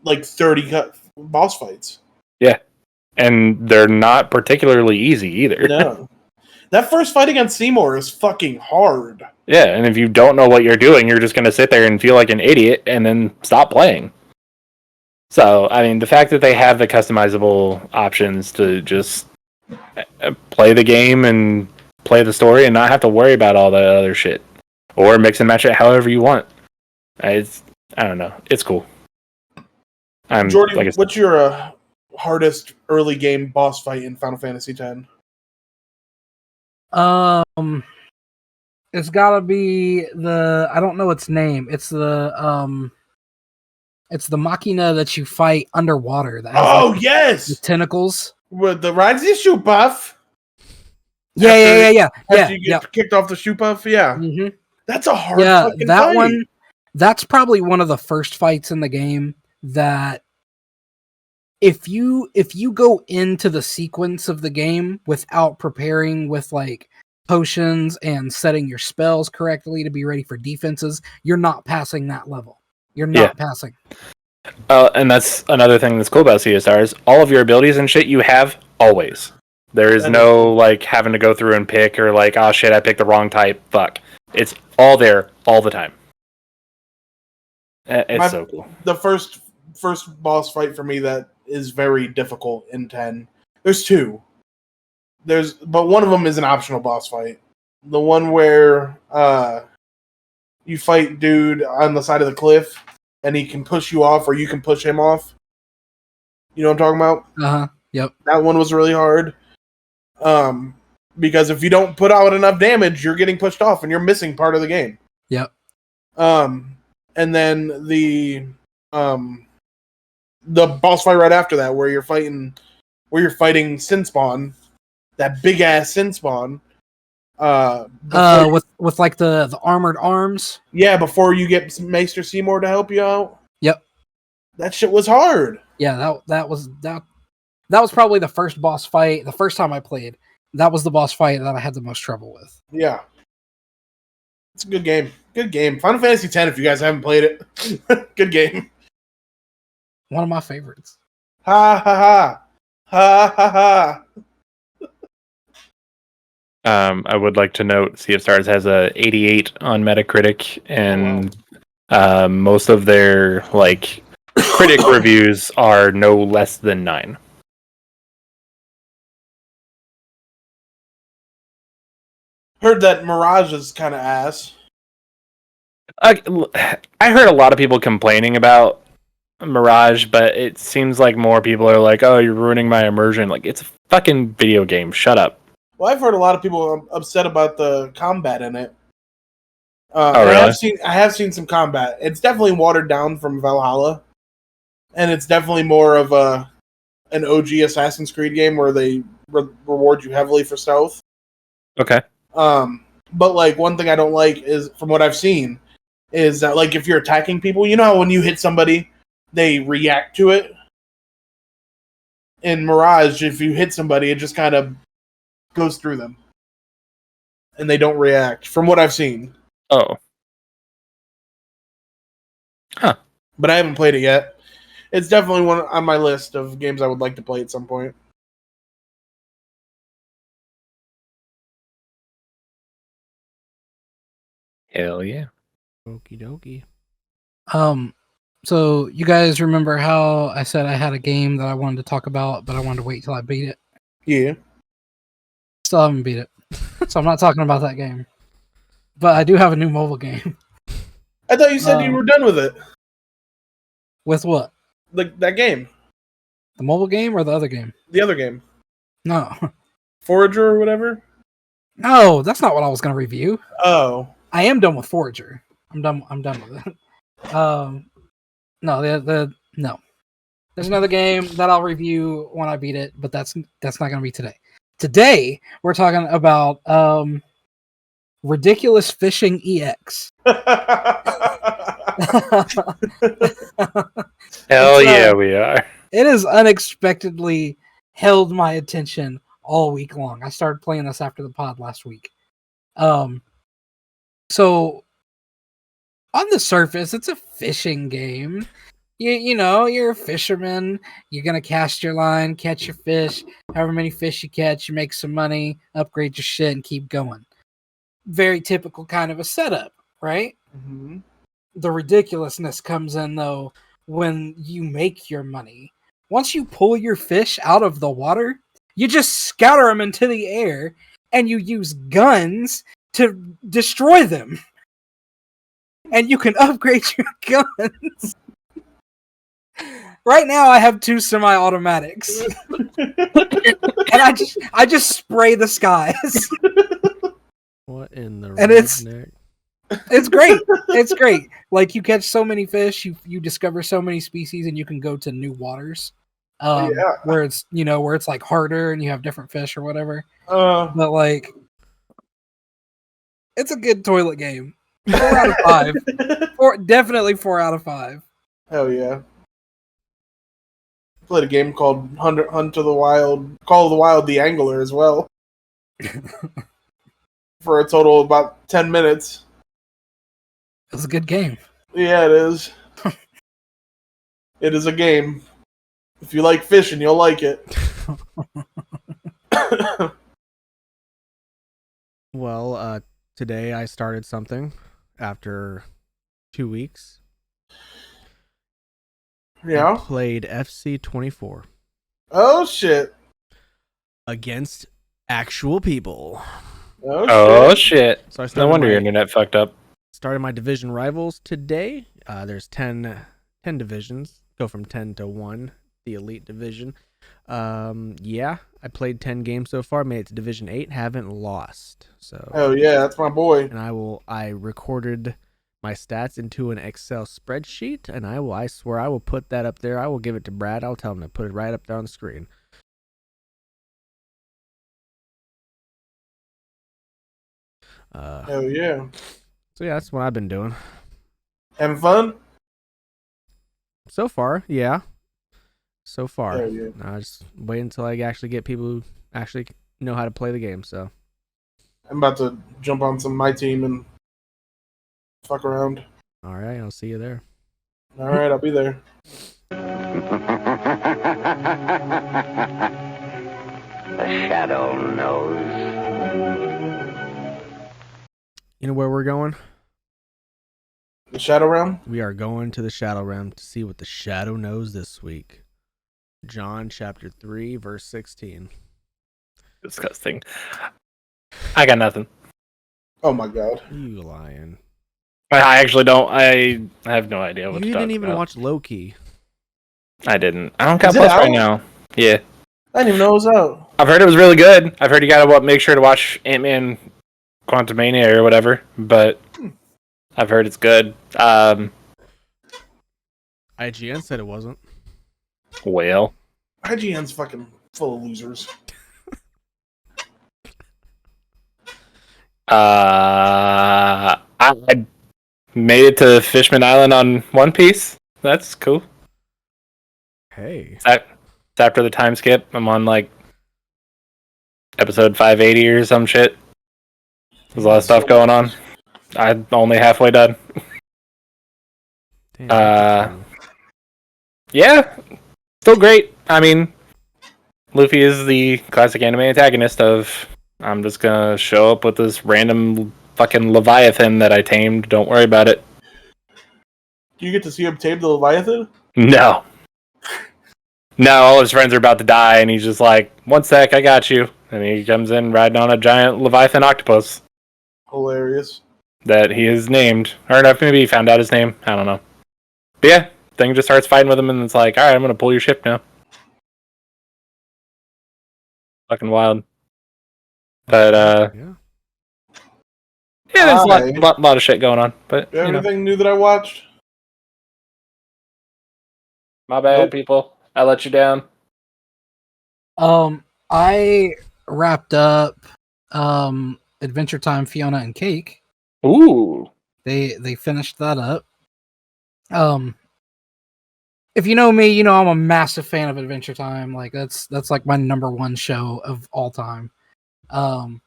like 30 boss fights. Yeah, and they're not particularly easy either. No, that first fight against Seymour is fucking hard. Yeah, and if you don't know what you're doing, you're just going to sit there and feel like an idiot and then stop playing. So, I mean, the fact that they have the customizable options to just play the game and play the story and not have to worry about all that other shit. Or mix and match it however you want. I don't know. It's cool. Jordi, what's your hardest early game boss fight in Final Fantasy X? It's gotta be I don't know its name. It's the Machina that you fight underwater. That has, yes! The tentacles. With the Ridesy shoe buff. Yeah. You get kicked off the shoe buff, yeah. Mm-hmm. That's a hard fucking that fight. one. That's probably one of the first fights in the game that if you go into the sequence of the game without preparing with like potions and setting your spells correctly to be ready for defenses, you're not passing that level. You're not passing. And that's another thing that's cool about CSRs. All of your abilities and shit you have always. There is no like having to go through and pick or like, oh shit, I picked the wrong type. Fuck. It's all there all the time. It's so cool. The first boss fight for me that is very difficult in 10. There's two. But one of them is an optional boss fight. The one where you fight dude on the side of the cliff and he can push you off or you can push him off. You know what I'm talking about? Uh-huh. Yep. That one was really hard. Because if you don't put out enough damage, you're getting pushed off and you're missing part of the game. Yep. And then the boss fight right after that where you're fighting where you're fighting Sin Spawn, that big ass Sin Spawn. With like the armored arms. Yeah, before you get Maester Seymour to help you out. Yep. That shit was hard. Yeah, that was probably the first boss fight. The first time I played, that was the boss fight that I had the most trouble with. Yeah. It's a good game. Good game. Final Fantasy X, if you guys haven't played it. Good game. One of my favorites. Ha ha ha. Ha ha ha. I would like to note Sea of Stars has a 88 on Metacritic, and most of their like critic reviews are no less than 9. Heard that Mirage is kind of ass. I heard a lot of people complaining about Mirage, but it seems like more people are like, "Oh, you're ruining my immersion." Like, it's a fucking video game. Shut up. Well, I've heard a lot of people upset about the combat in it. Oh, really? I have seen some combat. It's definitely watered down from Valhalla, and it's definitely more of an OG Assassin's Creed game where they reward you heavily for stealth. Okay. But like one thing I don't like is, from what I've seen, is that like if you're attacking people, you know how when you hit somebody, they react to it. In Mirage, if you hit somebody, it just kind of goes through them, and they don't react. From what I've seen. Oh. Huh. But I haven't played it yet. It's definitely one on my list of games I would like to play at some point. Hell yeah. Okie dokie. So you guys remember how I said I had a game that I wanted to talk about, but I wanted to wait till I beat it? Yeah. Still haven't beat it. So I'm not talking about that game. But I do have a new mobile game. I thought you said you were done with it. With what? Like that game. The mobile game or the other game? The other game. No. Forager or whatever? No, that's not what I was going to review. Oh. I am done with Forager. I'm done with it. No. There's another game that I'll review when I beat it, but that's not going to be today. Today, we're talking about Ridiculous Fishing EX. Hell yeah, we are. It has unexpectedly held my attention all week long. I started playing this after the pod last week. So on the surface, it's a fishing game. You know, you're a fisherman. You're going to cast your line, catch your fish. However many fish you catch, you make some money, upgrade your shit, and keep going. Very typical kind of a setup, right? Mm-hmm. The ridiculousness comes in, though, when you make your money. Once you pull your fish out of the water, you just scatter them into the air, and you use guns to destroy them. And you can upgrade your guns. Right now, I have 2 semi-automatics, and I just spray the skies. What in the and it's great. It's great. Like, you catch so many fish, you discover so many species, and you can go to new waters, where it's like harder, and you have different fish or whatever. But like, it's a good toilet game. 4 out of 5. Definitely 4 out of 5. Hell yeah. Played a game called Hunt of the Wild, Call of the Wild, The Angler as well. For a total of about 10 minutes. It was a good game. Yeah, it is. It is a game. If you like fishing, you'll like it. Well, today I started something after 2 weeks. Yeah. I played FC 24. Oh, shit. Against actual people. Oh shit. So No wonder your internet fucked up. Started my division rivals today. There's 10 divisions. Go from 10 to 1, the elite division. Yeah, I played 10 games so far, made it to Division 8, haven't lost. So Oh yeah, that's my boy. And I recorded my stats into an Excel spreadsheet, and I swear I will put that up there. I will give it to Brad. I'll tell him to put it right up there on the screen. Hell yeah. So yeah, that's what I've been doing Having fun? so far. Yeah, so far. Hell yeah. I just wait until I actually get people who actually know how to play the game. So I'm about to jump on some of my team and fuck around. all right, I'll see you there. All right, I'll be there. The shadow knows. You know where we're going? The Shadow Realm? We are going to the Shadow Realm to see what the Shadow knows this week. John chapter 3, verse 16. Disgusting. I got nothing. Oh my god. You lying. I actually don't. I have no idea what You to talk didn't even about. watch Loki. I didn't. I don't got Is it Plus out? right now. Yeah. I didn't even know it was out. I've heard it was really good. I've heard you gotta make sure to watch Ant-Man Quantumania or whatever, but I've heard it's good. IGN said it wasn't. Well, IGN's fucking full of losers. I made it to Fishman Island on One Piece. That's cool. Hey. It's after the time skip. I'm on like episode 580 or some shit. There's a lot of stuff going on. I'm only halfway done. Damn, that's cool. Yeah, still great. I mean, Luffy is the classic anime antagonist of I'm just gonna show up with this random fucking Leviathan that I tamed. Don't worry about it. Do you get to see him tame the Leviathan? No. No, all his friends are about to die, and he's just like, 1 sec, I got you. And he comes in riding on a giant Leviathan octopus Hilarious. that he is named. Or maybe he found out his name. I don't know. But yeah, thing just starts fighting with him, and it's like, alright, I'm gonna pull your ship now. Fucking wild. But, Yeah. yeah, there's a Alright. lot of shit going on. But, You have you know, anything new that I watched? my bad, Nope. people. I let you down. I wrapped up Adventure Time Fiona and Cake. Ooh. They finished that up. If you know me, you know I'm a massive fan of Adventure Time. Like that's like my number one show of all time. And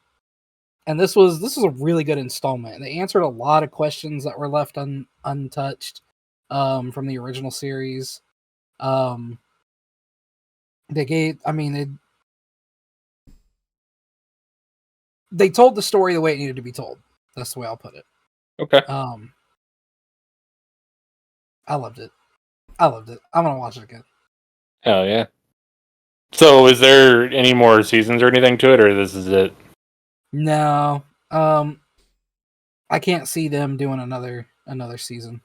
this was a really good installment. They answered a lot of questions that were left untouched from the original series. They told the story the way it needed to be told. That's the way I'll put it. Okay. I loved it. I'm gonna watch it again. Hell yeah. So, is there any more seasons or anything to it, or this is it? No, I can't see them doing another season.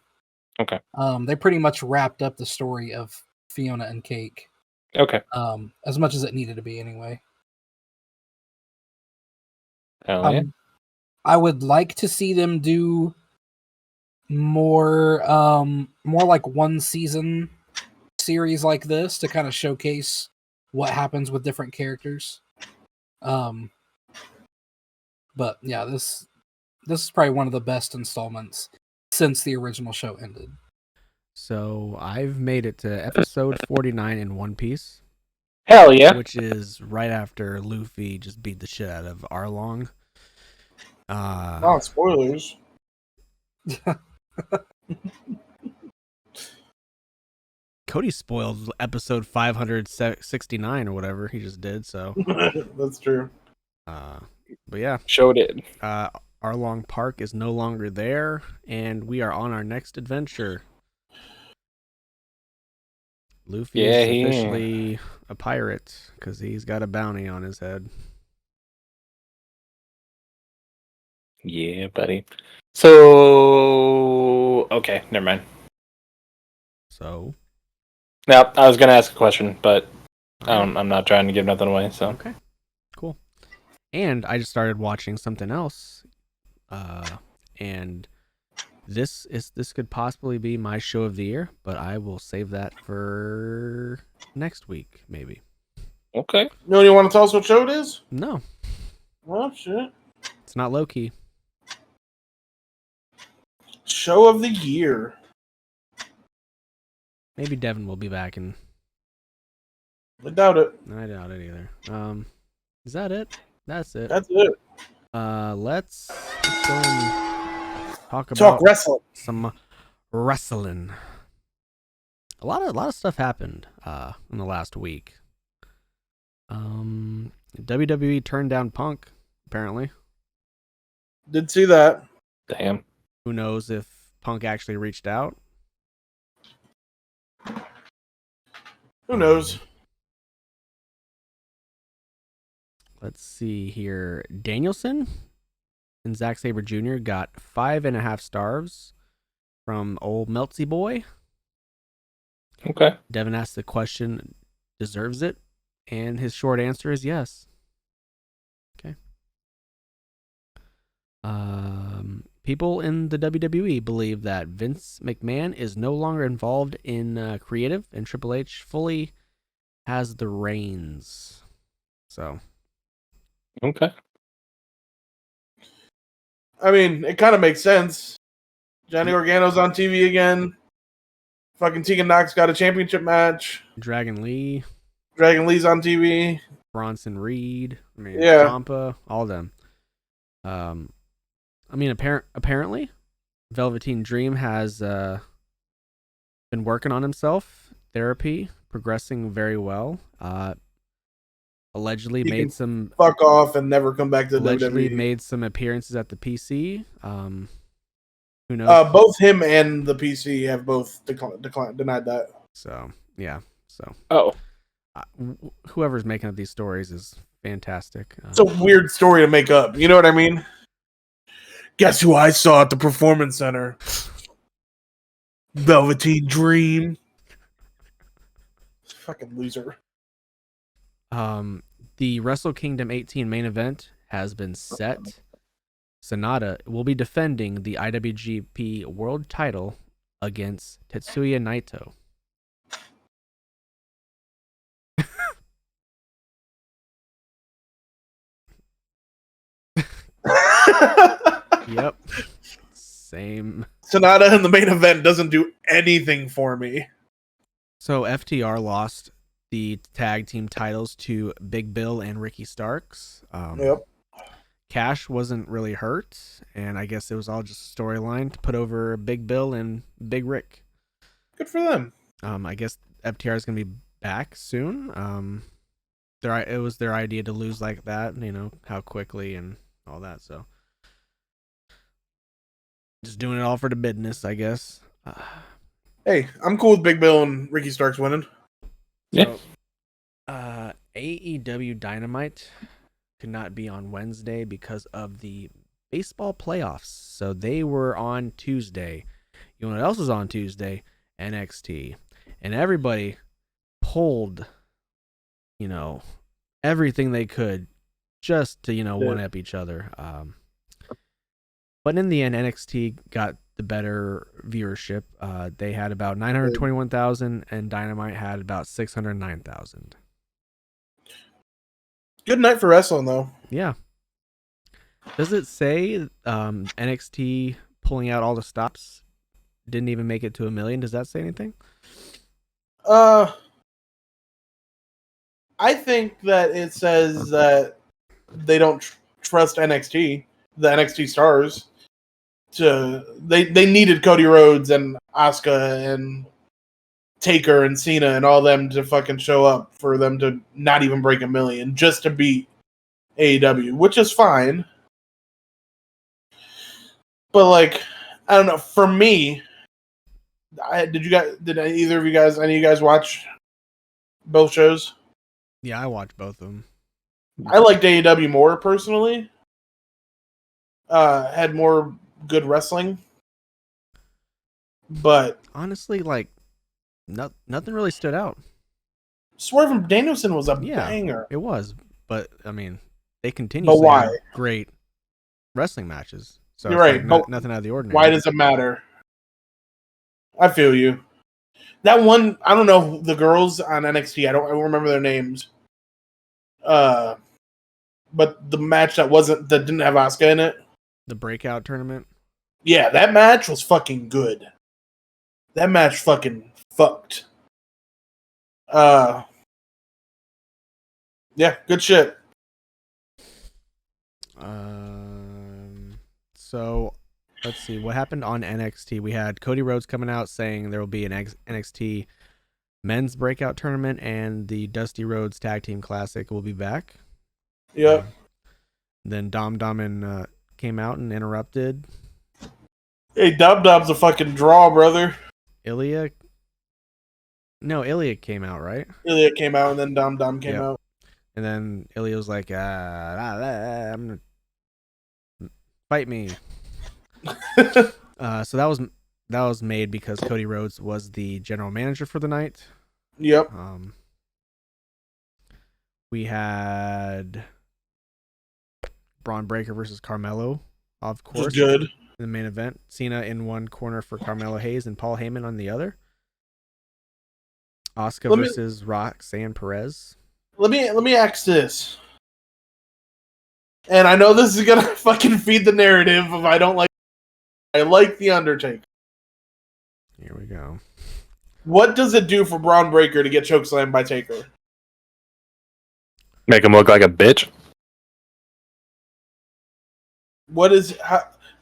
Okay. They pretty much wrapped up the story of Fiona and Cake. Okay. As much as it needed to be anyway. Hell yeah. I would like to see them do more like one season series like this to kind of showcase what happens with different characters. But yeah, this is probably one of the best installments since the original show ended. So I've made it to episode 49 in One Piece. Hell yeah. Which is right after Luffy just beat the shit out of Arlong. Oh, spoilers. Cody spoiled episode 569 or whatever he just did, so. That's true. But yeah. Showed it. Arlong Park is no longer there, and we are on our next adventure. Luffy is officially a pirate because he's got a bounty on his head. Yeah, buddy. So, okay, never mind. So? No, I was gonna ask a question, but I'm not trying to give nothing away. So okay, cool. And I just started watching something else, and this could possibly be my show of the year, but I will save that for next week, maybe. Okay. You want to tell us what show it is? No. Oh shit. It's not Loki. Show of the year. Maybe Devin will be back, and I doubt it. I doubt it either. Is that it? That's it. That's it. Let's go and talk Talk about wrestling. some wrestling. A lot of stuff happened in the last week. WWE turned down Punk, apparently. Did see that. Damn. Who knows if Punk actually reached out? Who knows? Let's see here. Danielson and Zack Sabre Jr. got 5.5 stars from old Meltsy Boy. Okay. Devin asked the question, deserves it? And his short answer is yes. Okay. People in the WWE believe that Vince McMahon is no longer involved in creative, and Triple H fully has the reins. So. Okay. I mean, it kind of makes sense. Johnny Organo's on TV again. Fucking Tegan Knox got a championship match. Dragon Lee. Dragon Lee's on TV. Bronson Reed. I mean, Yeah. Ciampa. All of them. I mean, apparently, Velveteen Dream has been working on himself. Therapy. Progressing very well. Allegedly He made can some... Fuck off and never come back to the Allegedly WWE. made some appearances at the PC. Who knows? Both him and the PC have both denied that. So, yeah. So, Oh. whoever's making up these stories is fantastic. It's a weird story to make up. You know what I mean? Guess who I saw at the Performance Center? Velveteen Dream. Fucking loser. The Wrestle Kingdom 18 main event has been set. Sonata will be defending the IWGP World Title against Tetsuya Naito. Yep. Same. Sonata in the main event doesn't do anything for me. So FTR lost the tag team titles to Big Bill and Ricky Starks. Yep. Cash wasn't really hurt, and I guess it was all just a storyline to put over Big Bill and Big Rick. Good for them. I guess FTR is going to be back soon. It was their idea to lose like that, you know, how quickly and all that. So just doing it all for the business, I guess. Hey, I'm cool with Big Bill and Ricky Starks winning. Yeah. AEW Dynamite could not be on Wednesday because of the baseball playoffs. So they were on Tuesday. You know what else was on Tuesday? NXT. And everybody pulled, you know, everything they could just to, you know, one-up each other. But in the end, NXT got the better viewership. They had about 921,000 and Dynamite had about 609,000. Good night for wrestling, though. Yeah. Does it say NXT pulling out all the stops didn't even make it to 1 million? Does that say anything? I think that it says that they don't trust NXT, the NXT stars. They needed Cody Rhodes and Asuka and Taker and Cena and all them to fucking show up for them to not even break 1 million just to beat AEW, which is fine. But like, I don't know. For me, did either of you guys, any of you guys watch both shows? Yeah, I watched both of them. I liked AEW more personally. Had more good wrestling, but Honestly, like, nothing really stood out. Swerve and Danielson was a Yeah, banger. it was. But, I mean, they continue But to have why? great wrestling matches. So You're it's right, like but nothing out of the ordinary. Why does it matter? I feel you. That one, I don't know the girls on NXT. I don't remember their names. But the match that didn't have Asuka in it. The breakout tournament? Yeah, that match was fucking good. That match fucking fucked. Yeah, good shit. So let's see what happened on NXT. We had Cody Rhodes coming out saying there will be an NXT men's breakout tournament and the Dusty Rhodes Tag Team Classic will be back. Yep. Then Dom and came out and interrupted. Hey, Dub's a fucking draw, brother. Ilya came out, right? Ilya came out, and then Dom came out. And then Ilya was like, I'm gonna fight me. So that was made because Cody Rhodes was the general manager for the night. Yep. We had Braun Breaker versus Carmelo, of course. Was good. In the main event, Cena in one corner for Carmelo Hayes and Paul Heyman on the other. Asuka versus Roxanne Perez. Let me ask this. And I know this is gonna fucking feed the narrative of I like The Undertaker. Here we go. What does it do for Braun Breaker to get chokeslammed by Taker? Make him look like a bitch.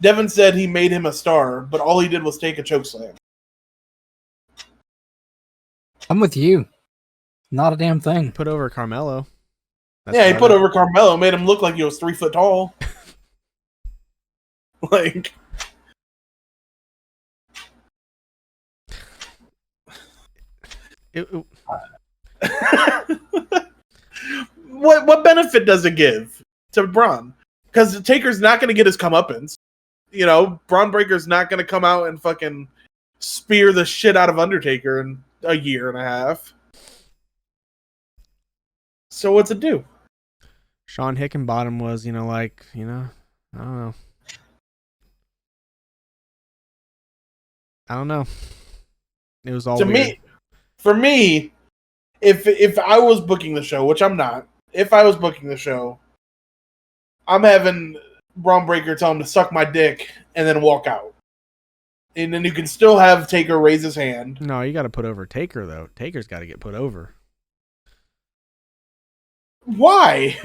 Devin said he made him a star, but all he did was take a chokeslam. I'm with you. Not a damn thing. Put over Carmelo. He put over Carmelo, made him look like he was 3 foot tall. Like, what benefit does it give to Braun? Because Taker's not going to get his comeuppance. You know, Braun Breaker's not going to come out and fucking spear the shit out of Undertaker in a year and a half. So what's it do? Sean Hickenbottom was, I don't know. It was all weird. For me, if I was booking the show, which I'm not, if I was booking the show, I'm having Braun Breaker tell him to suck my dick and then walk out. And then you can still have Taker raise his hand. No, you got to put over Taker, though. Taker's got to get put over. Why?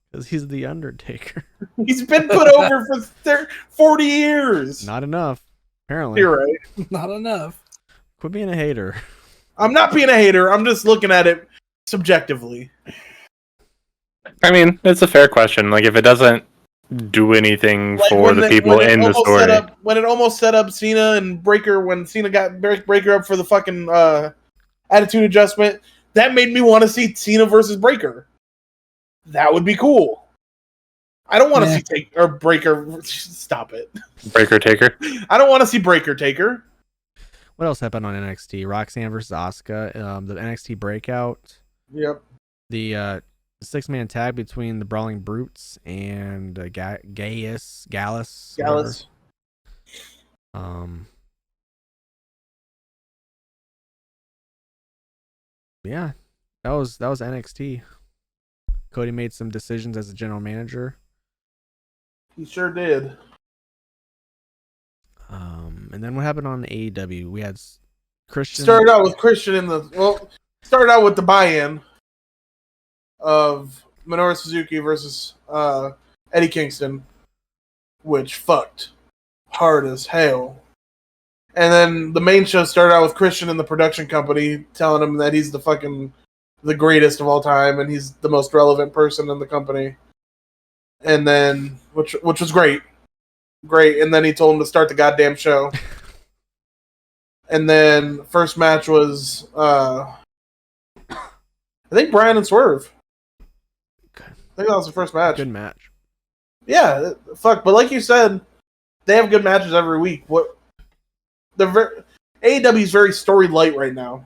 Because he's the Undertaker. He's been put over for 40 years. Not enough, apparently. You're right. Not enough. Quit being a hater. I'm not being a hater. I'm just looking at it subjectively. I mean, it's a fair question. Like, if it doesn't do anything for the people in the story. When it almost set up Cena and Breaker, when Cena got Breaker up for the fucking attitude adjustment, that made me want to see Cena versus Breaker. That would be cool. I don't want to see Breaker. Stop it. Breaker Taker. I don't want to see Breaker Taker. What else happened on NXT? Roxanne versus Asuka. The NXT breakout. Yep. The 6-man tag between the Brawling Brutes and Gallus. Yeah, that was NXT. Cody made some decisions as a general manager. He sure did. And then what happened on AEW? We had Christian. Started out with the buy-in of Minoru Suzuki versus Eddie Kingston, which fucked hard as hell. And then the main show started out with Christian and the production company telling him that he's the greatest of all time and he's the most relevant person in the company. And then, which was great. And then he told him to start the goddamn show. And then first match was, I think Brian and Swerve. I think that was the first match. Good match. Yeah, fuck. But like you said, they have good matches every week. AEW is very story light right now.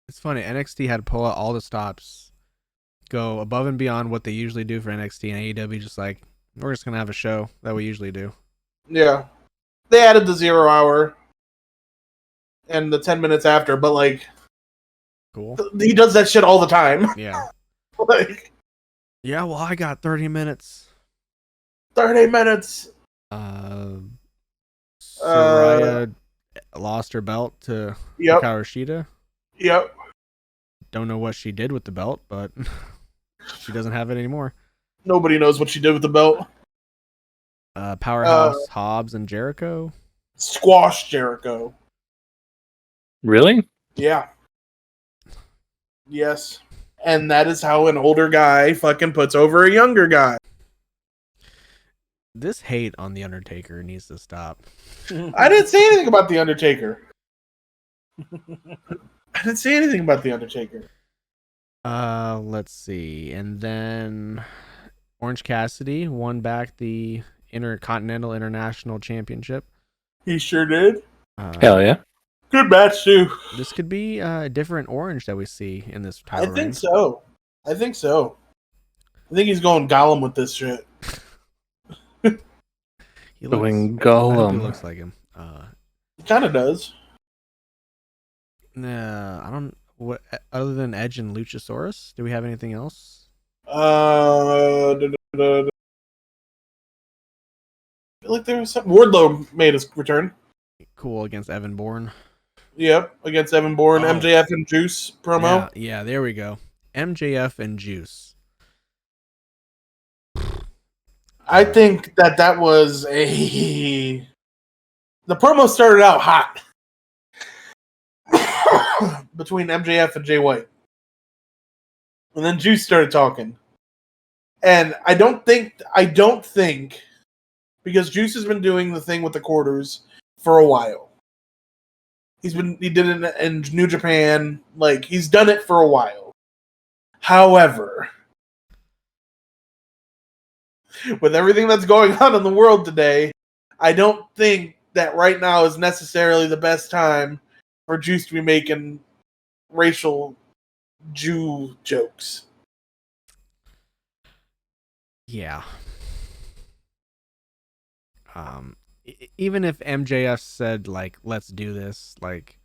It's funny. NXT had to pull out all the stops, go above and beyond what they usually do for NXT, and AEW just like, we're just gonna have a show that we usually do. Yeah, they added the 0 hour and the 10 minutes after, but like, cool. He does that shit all the time. Yeah. Like, yeah. Well, I got 30 minutes. 30 minutes. Soraya lost her belt to Yep. Hikaru Shida. Yep. Don't know what she did with the belt, but she doesn't have it anymore. Nobody knows what she did with the belt. Powerhouse Hobbs and Jericho. Squash Jericho. Really? Yeah. Yes. And that is how an older guy fucking puts over a younger guy. This hate on The Undertaker needs to stop. I didn't say anything about The Undertaker. I didn't say anything about The Undertaker. Let's see. And then Orange Cassidy won back the Intercontinental International Championship. He sure did. Hell yeah. Good match, too. This could be a different Orange that we see in this title I think reign. so. I think he's going Gollum with this shit. He Going I hope he Gollum. looks like him. He kind of does. Nah, I don't. What other than Edge and Luchasaurus? Do we have anything else? I feel like there was something. Wardlow made his return. Cool against Evan Bourne. Yep, against Evan Bourne, Oh. MJF and Juice promo. Yeah, there we go. MJF and Juice. I think that was a. The promo started out hot between MJF and Jay White, and then Juice started talking, and I don't think because Juice has been doing the thing with the quarters for a while. He did it in New Japan, like he's done it for a while. However, with everything that's going on in the world today, I don't think that right now is necessarily the best time for Juice to be making racial Jew jokes. Yeah. Even if MJF said like, "Let's do this," like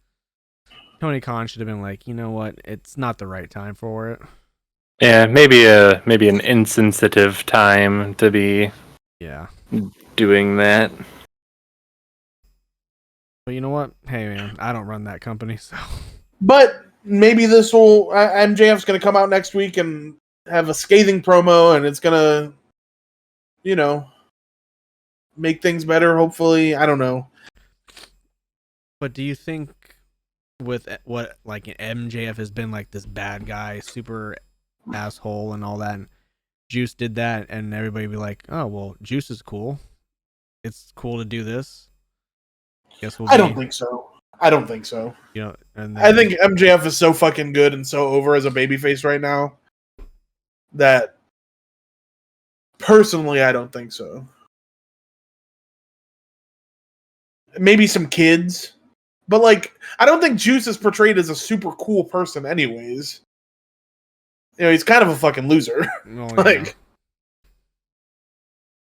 Tony Khan should have been like, "You know what? It's not the right time for it." Yeah, maybe an insensitive time to be doing that. But you know what? Hey man, I don't run that company, so. But maybe this will MJF's going to come out next week and have a scathing promo, and it's going to, make things better. Hopefully, I don't know. But do you think with what like MJF has been like this bad guy, super asshole, and all that, and Juice did that, and everybody be like, "Oh well, Juice is cool. It's cool to do this." I don't think so. You know, and then, I think MJF is so fucking good and so over as a babyface right now that personally, I don't think so. Maybe some kids, but like, I don't think Juice is portrayed as a super cool person, anyways. He's kind of a fucking loser. oh, like,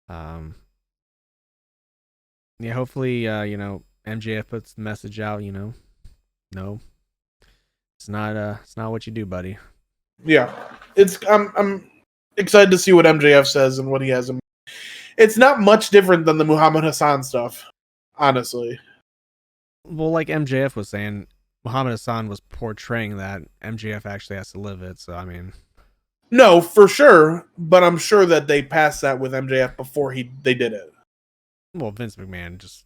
yeah, hopefully, MJF puts the message out. No, it's not what you do, buddy. yeah, I'm excited to see what MJF says and what he has in. It's not much different than the Muhammad Hassan stuff, honestly. Well, like MJF was saying, Muhammad Hassan was portraying that. MJF actually has to live it. So I mean, no, for sure, but I'm sure that they passed that with MJF before they did it. well, Vince McMahon just,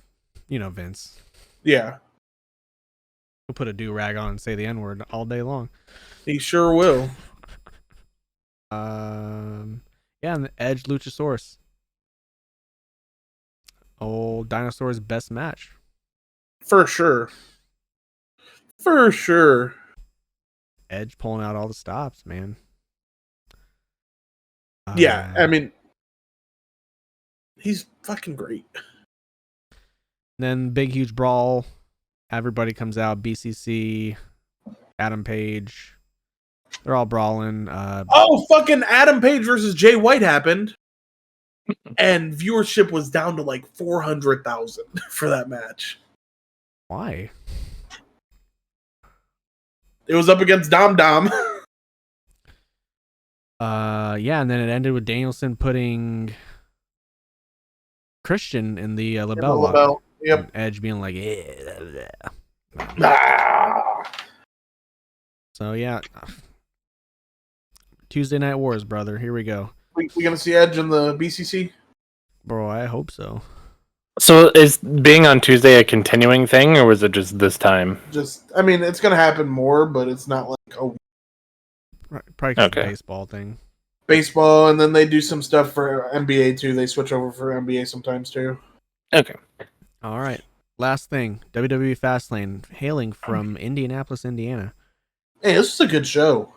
Vince. Yeah, He'll put a do-rag on and say the N-word all day long. he sure will. Yeah, and the Edge Luchasaurus. Old Dinosaur's best match. For sure. For sure. Edge pulling out all the stops, man. Yeah, I mean, he's fucking great. Then big, huge brawl. Everybody comes out. BCC, Adam Page. They're all brawling. Fucking Adam Page versus Jay White happened. And viewership was down to like 400,000 for that match. Why? It was up against Dom Dom. Yeah, and then it ended with Danielson putting Christian in the In the LaBelle lock. LaBelle. Yep. And Edge being like, yeah. Ah. So yeah, Tuesday Night Wars, brother. Here we go, We gonna see Edge in the BCC? bro. I hope so. So is being on Tuesday a continuing thing, or was it just this time? I mean, it's gonna happen more, but it's not like Probably 'cause Okay. the baseball thing. baseball, and then they do some stuff for NBA too. They switch over for NBA sometimes too. Okay. All right. Last thing, WWE Fastlane, hailing from Indianapolis, Indiana. Hey, this is a good show.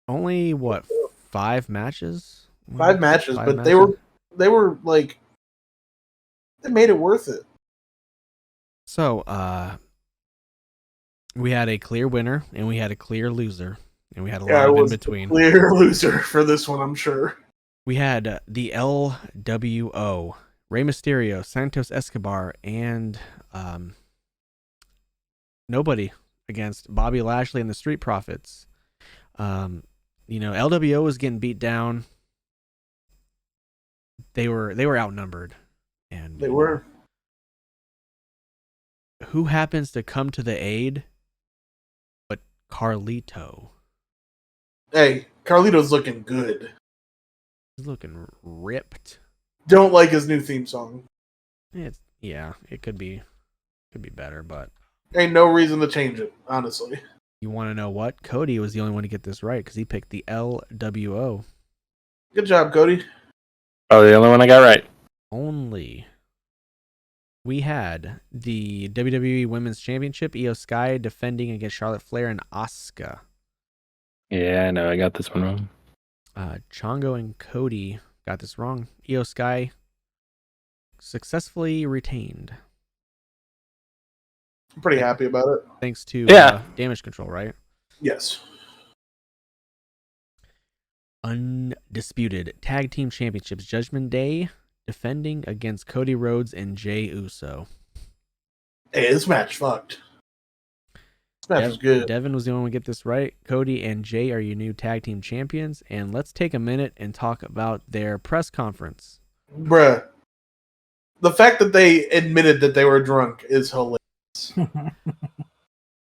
Only what, 5 matches? 5 matches, 5 but matches? they were like they made it worth it. So, we had a clear winner and we had a clear loser, and we had a lot Yeah, of it in was between. clear loser for this one, I'm sure. We had the LWO, Rey Mysterio, Santos Escobar, and nobody against Bobby Lashley and the Street Profits. LWO was getting beat down. They were outnumbered, and They were. who happens to come to the aid but Carlito? Hey, Carlito's looking good. He's looking ripped. Don't like his new theme song. It could be better, but Ain't no reason to change it, honestly. you want to know what? Cody was the only one to get this right because he picked the LWO. Good job, Cody. Oh, the only one I got right. Only. We had the WWE Women's Championship, Io Sky defending against Charlotte Flair and Asuka. Yeah, I know. I got this one wrong. Chongo and Cody got this wrong. Io Sky successfully retained. I'm pretty happy about it. Thanks to Damage Control, right? Yes. Undisputed Tag Team Championships, Judgment Day defending against Cody Rhodes and Jey Uso. Hey, this match fucked. This match was good. Devin was the only one to get this right. Cody and Jey are your new tag team champions. And let's take a minute and talk about their press conference. Bruh. The fact that they admitted that they were drunk is hilarious.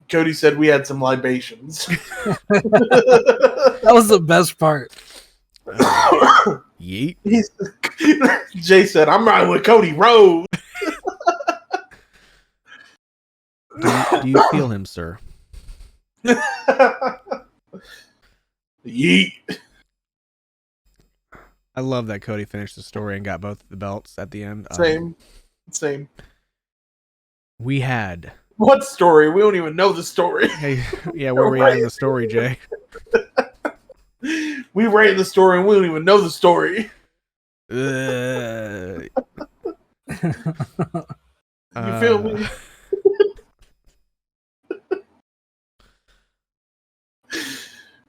Cody said we had some libations. That was the best part. Yeet. Jay said, I'm riding with Cody Rhodes. Do you feel him, sir? Yeet. I love that Cody finished the story and got both the belts at the end. Same. We had... What story? We don't even know the story. Hey, yeah, where we at in the story, Jay? We write the story and we don't even know the story. You feel me?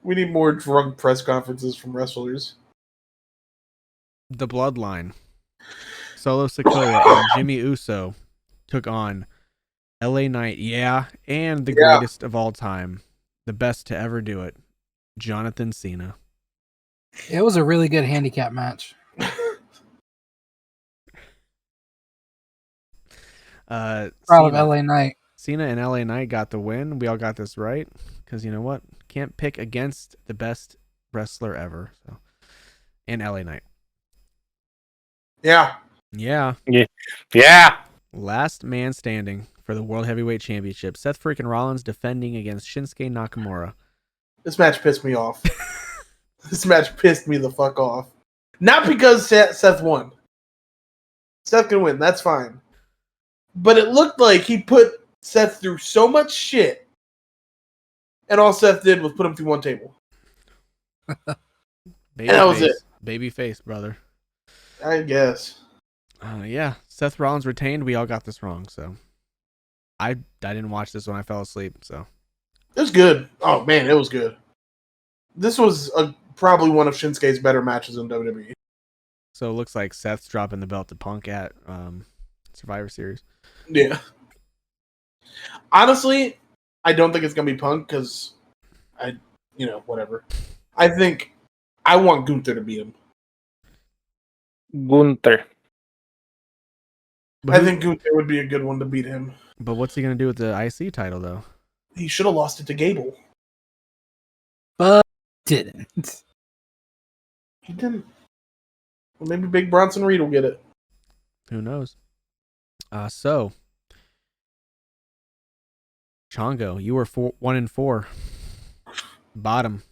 We need more drunk press conferences from wrestlers. The Bloodline. Solo Sikoa and Jimmy Uso took on LA Knight, and the greatest of all time, the best to ever do it, Jonathan Cena. It was a really good handicap match. Proud of LA Knight. Cena and LA Knight got the win. We all got this right because you know what? Can't pick against the best wrestler ever. So, and LA Knight. Yeah. Last man standing for the World Heavyweight Championship. Seth freaking Rollins defending against Shinsuke Nakamura. This match pissed me off. This match pissed me the fuck off. Not because Seth won. Seth can win. That's fine. But it looked like he put Seth through so much shit, and all Seth did was put him through one table. And that was it. Baby face, brother. I guess. Seth Rollins retained. We all got this wrong, so I didn't watch this when I fell asleep. So it was good. Oh man, it was good. This was probably one of Shinsuke's better matches in WWE. So it looks like Seth's dropping the belt to Punk at Survivor Series. Yeah. Honestly, I don't think it's gonna be Punk because whatever. I think I want Gunther to beat him. Gunther. But I think Gunther would be a good one to beat him. But what's he gonna do with the IC title though? He should have lost it to Gable. But didn't. He didn't. Well, maybe Big Bronson Reed will get it. Who knows? So Chongo, you were 1-4. Bottom.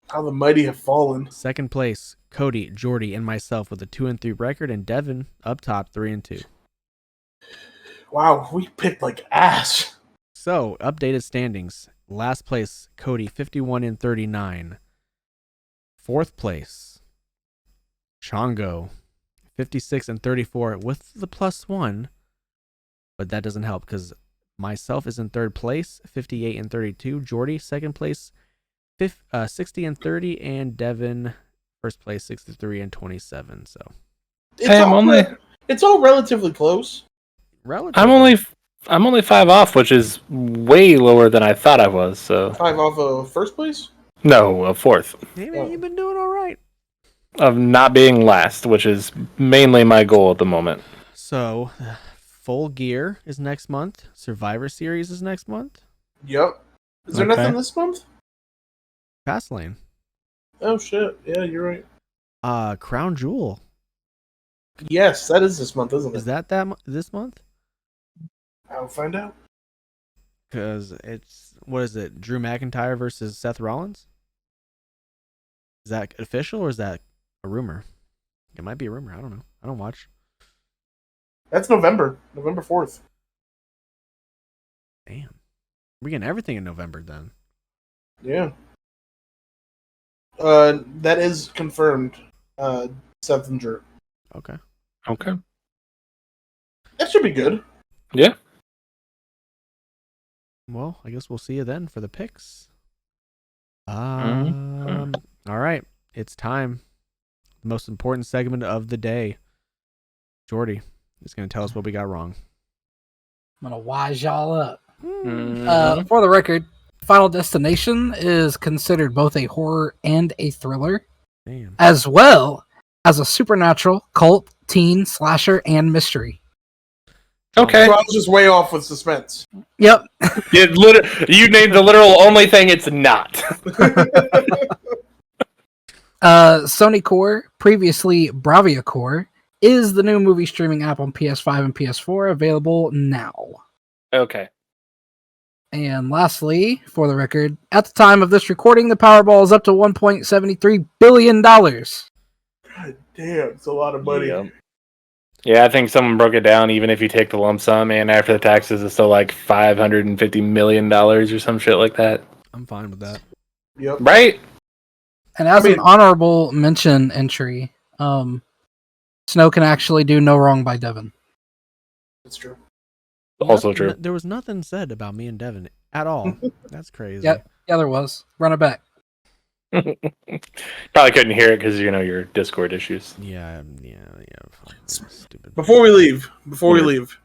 How the mighty have fallen. Second place, Cody, Jordi, and myself with a 2-3 record, and Devin up top 3-2. Wow, we picked like ass. So, updated standings. Last place, Cody, 51-39. Fourth place, Chongo, 56-34 with the +1. But that doesn't help because myself is in third place, 58-32. Jordi, second place, 60-30, and Devin, first place, 63-27. So It's all relatively close. relatively. I'm only 5 off, which is way lower than I thought I was. So 5 off of first place? no, a 4th Hey, man, you've been doing all right. of not being last, which is mainly my goal at the moment. So, Full Gear is next month. Survivor Series is next month. Yep. Is there Okay. nothing this month? Fastlane. Oh shit. Yeah, you're right. Crown Jewel. Yes, that is this month, isn't it? Is that this month? I'll find out. Because it's, what is it? Drew McIntyre versus Seth Rollins? Is that official or is that a rumor? It might be a rumor. I don't know. I don't watch. That's November 4th. Damn. We're getting everything in November then. Yeah. That is confirmed. Seth and Drew. Okay. Okay. That should be good. Yeah. Well, I guess we'll see you then for the picks. Mhm. All right. It's time. The most important segment of the day. Jordi is going to tell us what we got wrong. I'm gonna wise y'all up. Mhm. For the record, Final Destination is considered both a horror and a thriller, Damn. as well as a supernatural, cult, teen, slasher, and mystery. Okay. So I was just way off with suspense. Yep. You named the literal only thing it's not. Sony Core, previously Bravia Core, is the new movie streaming app on PS5 and PS4, available now. Okay. And lastly, for the record, at the time of this recording, the Powerball is up to $1.73 billion. God damn, it's a lot of money. Yep. Yeah, I think someone broke it down. Even if you take the lump sum and after the taxes, it's still like $550 million or some shit like that. I'm fine with that. Yep. Right? And as I mean- an honorable mention entry, Snow can actually do no wrong by Devin. That's true. Also true. There was nothing said about me and Devin at all. That's crazy. Yeah, there was. Run it back. Probably couldn't hear it because your Discord issues Yeah. Stupid. Before we leave,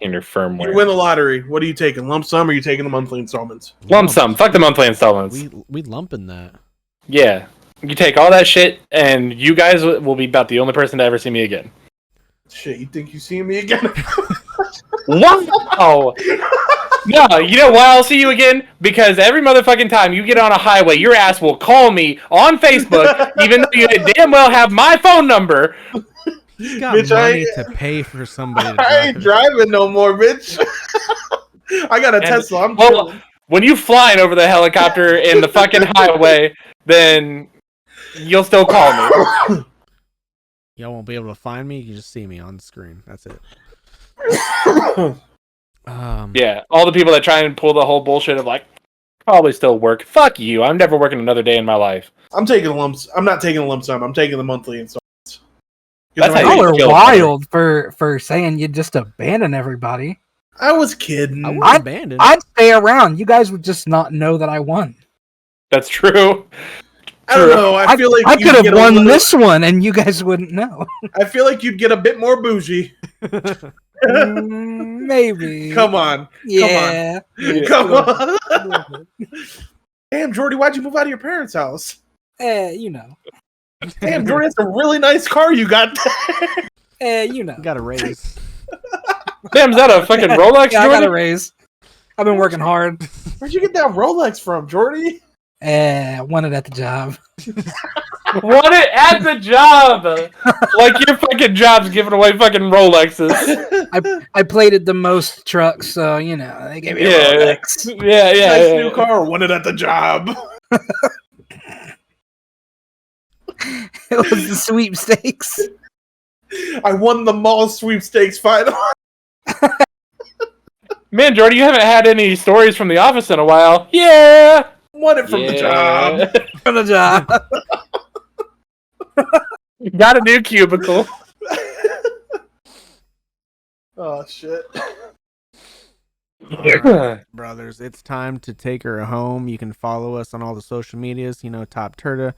in your firmware. you win the lottery. What are you taking? Lump sum or are you taking the monthly installments? Lump sum. Fuck the monthly installments. We lumping that. Yeah. You take all that shit, and you guys will be about the only person to ever see me again. Shit, you think you see me again? What? Oh. No, you know why I'll see you again? Because every motherfucking time you get on a highway, your ass will call me on Facebook, even though you damn well have my phone number. He's got Bitch, money to pay for somebody to I ain't drive. driving no more, bitch. I got a Tesla. I'm Well, chilling. when you flying over the helicopter in the fucking highway, then you'll still call me. Y'all won't be able to find me. You can just see me on the screen. That's it. Yeah, all the people that try and pull the whole bullshit of like, probably still work. Fuck you. I'm never working another day in my life. I'm taking lumps. I'm not taking a lump sum. I'm taking the monthly installments. That's how Y'all you are kill wild for saying you'd just abandon everybody. I was kidding. I wouldn't abandon. I'd stay around. You guys would just not know that I won. That's true. I don't know. I feel like I you'd could have get a won little- this one, and you guys wouldn't know. I feel like you'd get a bit more bougie. Maybe. Come on. Yeah. Come on. Damn, Jordi, why'd you move out of your parents' house? You know. Damn, Jordi, that's a really nice car you got there. You know. Got a raise. Damn, is that a fucking Rolex, Yeah, I got a Jordi? raise. I've been working hard. Where'd you get that Rolex from, Jordy? Won it at the job. Won it at the job! Like your fucking job's giving away fucking Rolexes. I plated the most trucks, so you know they gave me a Yeah, Rolex. yeah, Nice new car. Won it at the job. It was the sweepstakes. I won the mall sweepstakes final. Man, Jordy, you haven't had any stories from the office in a while. Yeah! Won it from the job. From the job. Got a new cubicle. Oh shit. Alright, brothers, it's time to take her home. You can follow us on all the social medias. You know, TOPTERTA.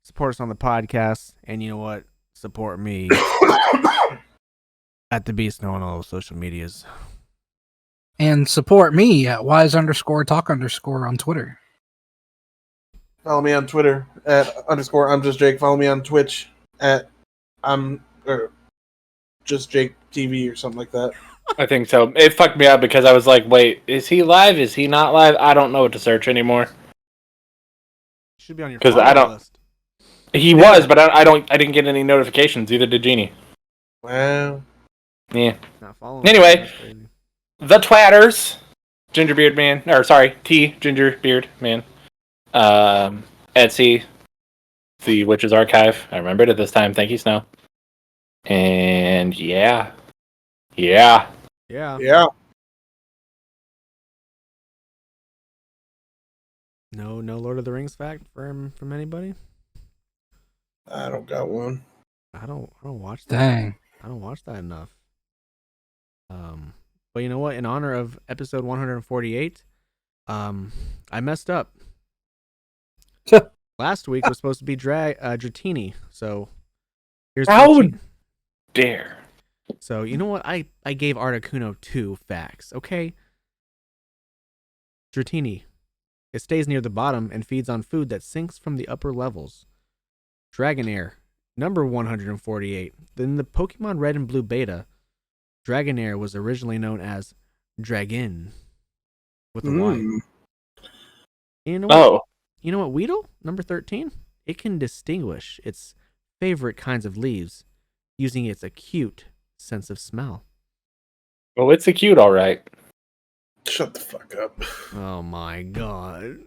Support us on the podcast. And you know what? Support me at the Beast Snow on all the social medias. And support me at wise_talk_ on Twitter. Follow me on Twitter at _I'm just Jake. Follow me on Twitch at just Jake TV or something like that. I think so. It fucked me up because I was like, wait, is he live? Is he not live? I don't know what to search anymore. Should be on your 'Cause follow I don't- list. He was, but I didn't get any notifications. Either did Jeannie. Wow. Yeah. Not following Anyway. That's crazy. The Twatters. Gingerbeard Man. Or, sorry, T. Gingerbeard Man. Etsy. The Witch's Archive. I remembered it this time. Thank you, Snow. And, yeah. Yeah. Yeah. Yeah. No Lord of the Rings fact from anybody? I don't got one. I don't watch that. Dang. I don't watch that enough. But you know what? In honor of episode 148, I messed up. Last week was supposed to be Dratini, so here's How Dratini. dare. So you know what? I gave Articuno 2 facts. Okay. Dratini. It stays near the bottom and feeds on food that sinks from the upper levels. Dragonair, number 148. In the Pokemon Red and Blue Beta, Dragonair was originally known as Dragon with a Y. You know what? Oh. You know what, Weedle? Number 13? It can distinguish its favorite kinds of leaves using its acute sense of smell. Well, it's a cute, all right. Shut the fuck up. Oh my god.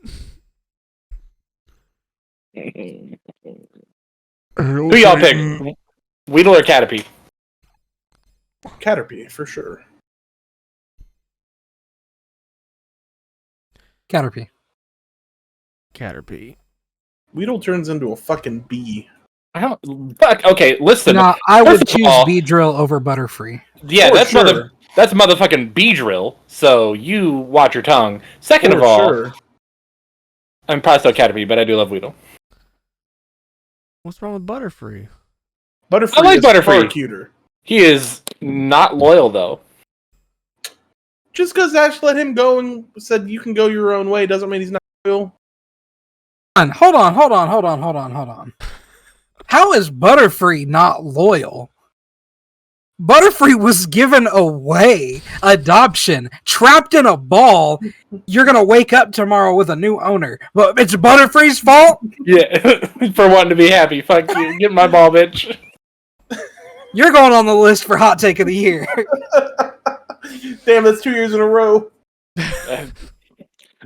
Who y'all pick? Weedle or Caterpie? Caterpie, for sure. Caterpie. Caterpie. Weedle turns into a fucking bee. I don't. Fuck. Okay, listen. No, I would First of choose all- Beedrill over Butterfree. Yeah, For that's sure. that's motherfucking Beedrill. So you watch your tongue. Second of For all, sure. I'm probably still Caterpie, but I do love Weedle. What's wrong with Butterfree? Butterfree I like is Butterfree. far cuter. He is not loyal though. Just because Ash let him go and said you can go your own way doesn't mean he's not loyal. Hold on. How is Butterfree not loyal? Butterfree was given away, adoption, trapped in a ball. You're gonna wake up tomorrow with a new owner, but it's Butterfree's fault. Yeah, for wanting to be happy. Fuck you. Get my ball, bitch. You're going on the list for hot take of the year. Damn, that's 2 years in a row.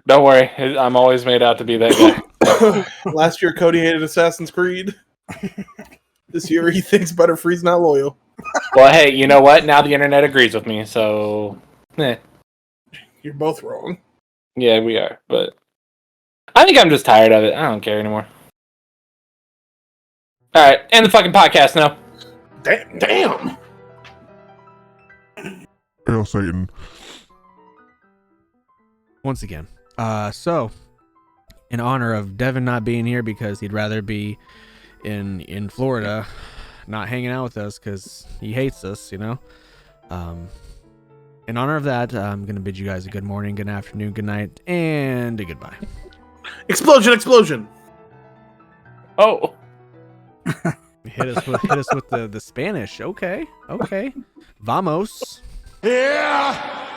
Don't worry, I'm always made out to be that guy. Last year, Cody hated Assassin's Creed. This year, he thinks Butterfree's not loyal. Well, hey, you know what? Now the internet agrees with me, so You're both wrong. yeah, we are. But I think I'm just tired of it. I don't care anymore. All right, end the fucking podcast now. Damn. Hail Satan. Once again. So, in honor of Devin not being here because he'd rather be in Florida, not hanging out with us because he hates us, you know. In honor of that, I'm going to bid you guys a good morning, good afternoon, good night, and a goodbye. Explosion. Oh. Hit us with the Spanish. Okay. Vamos. Yeah!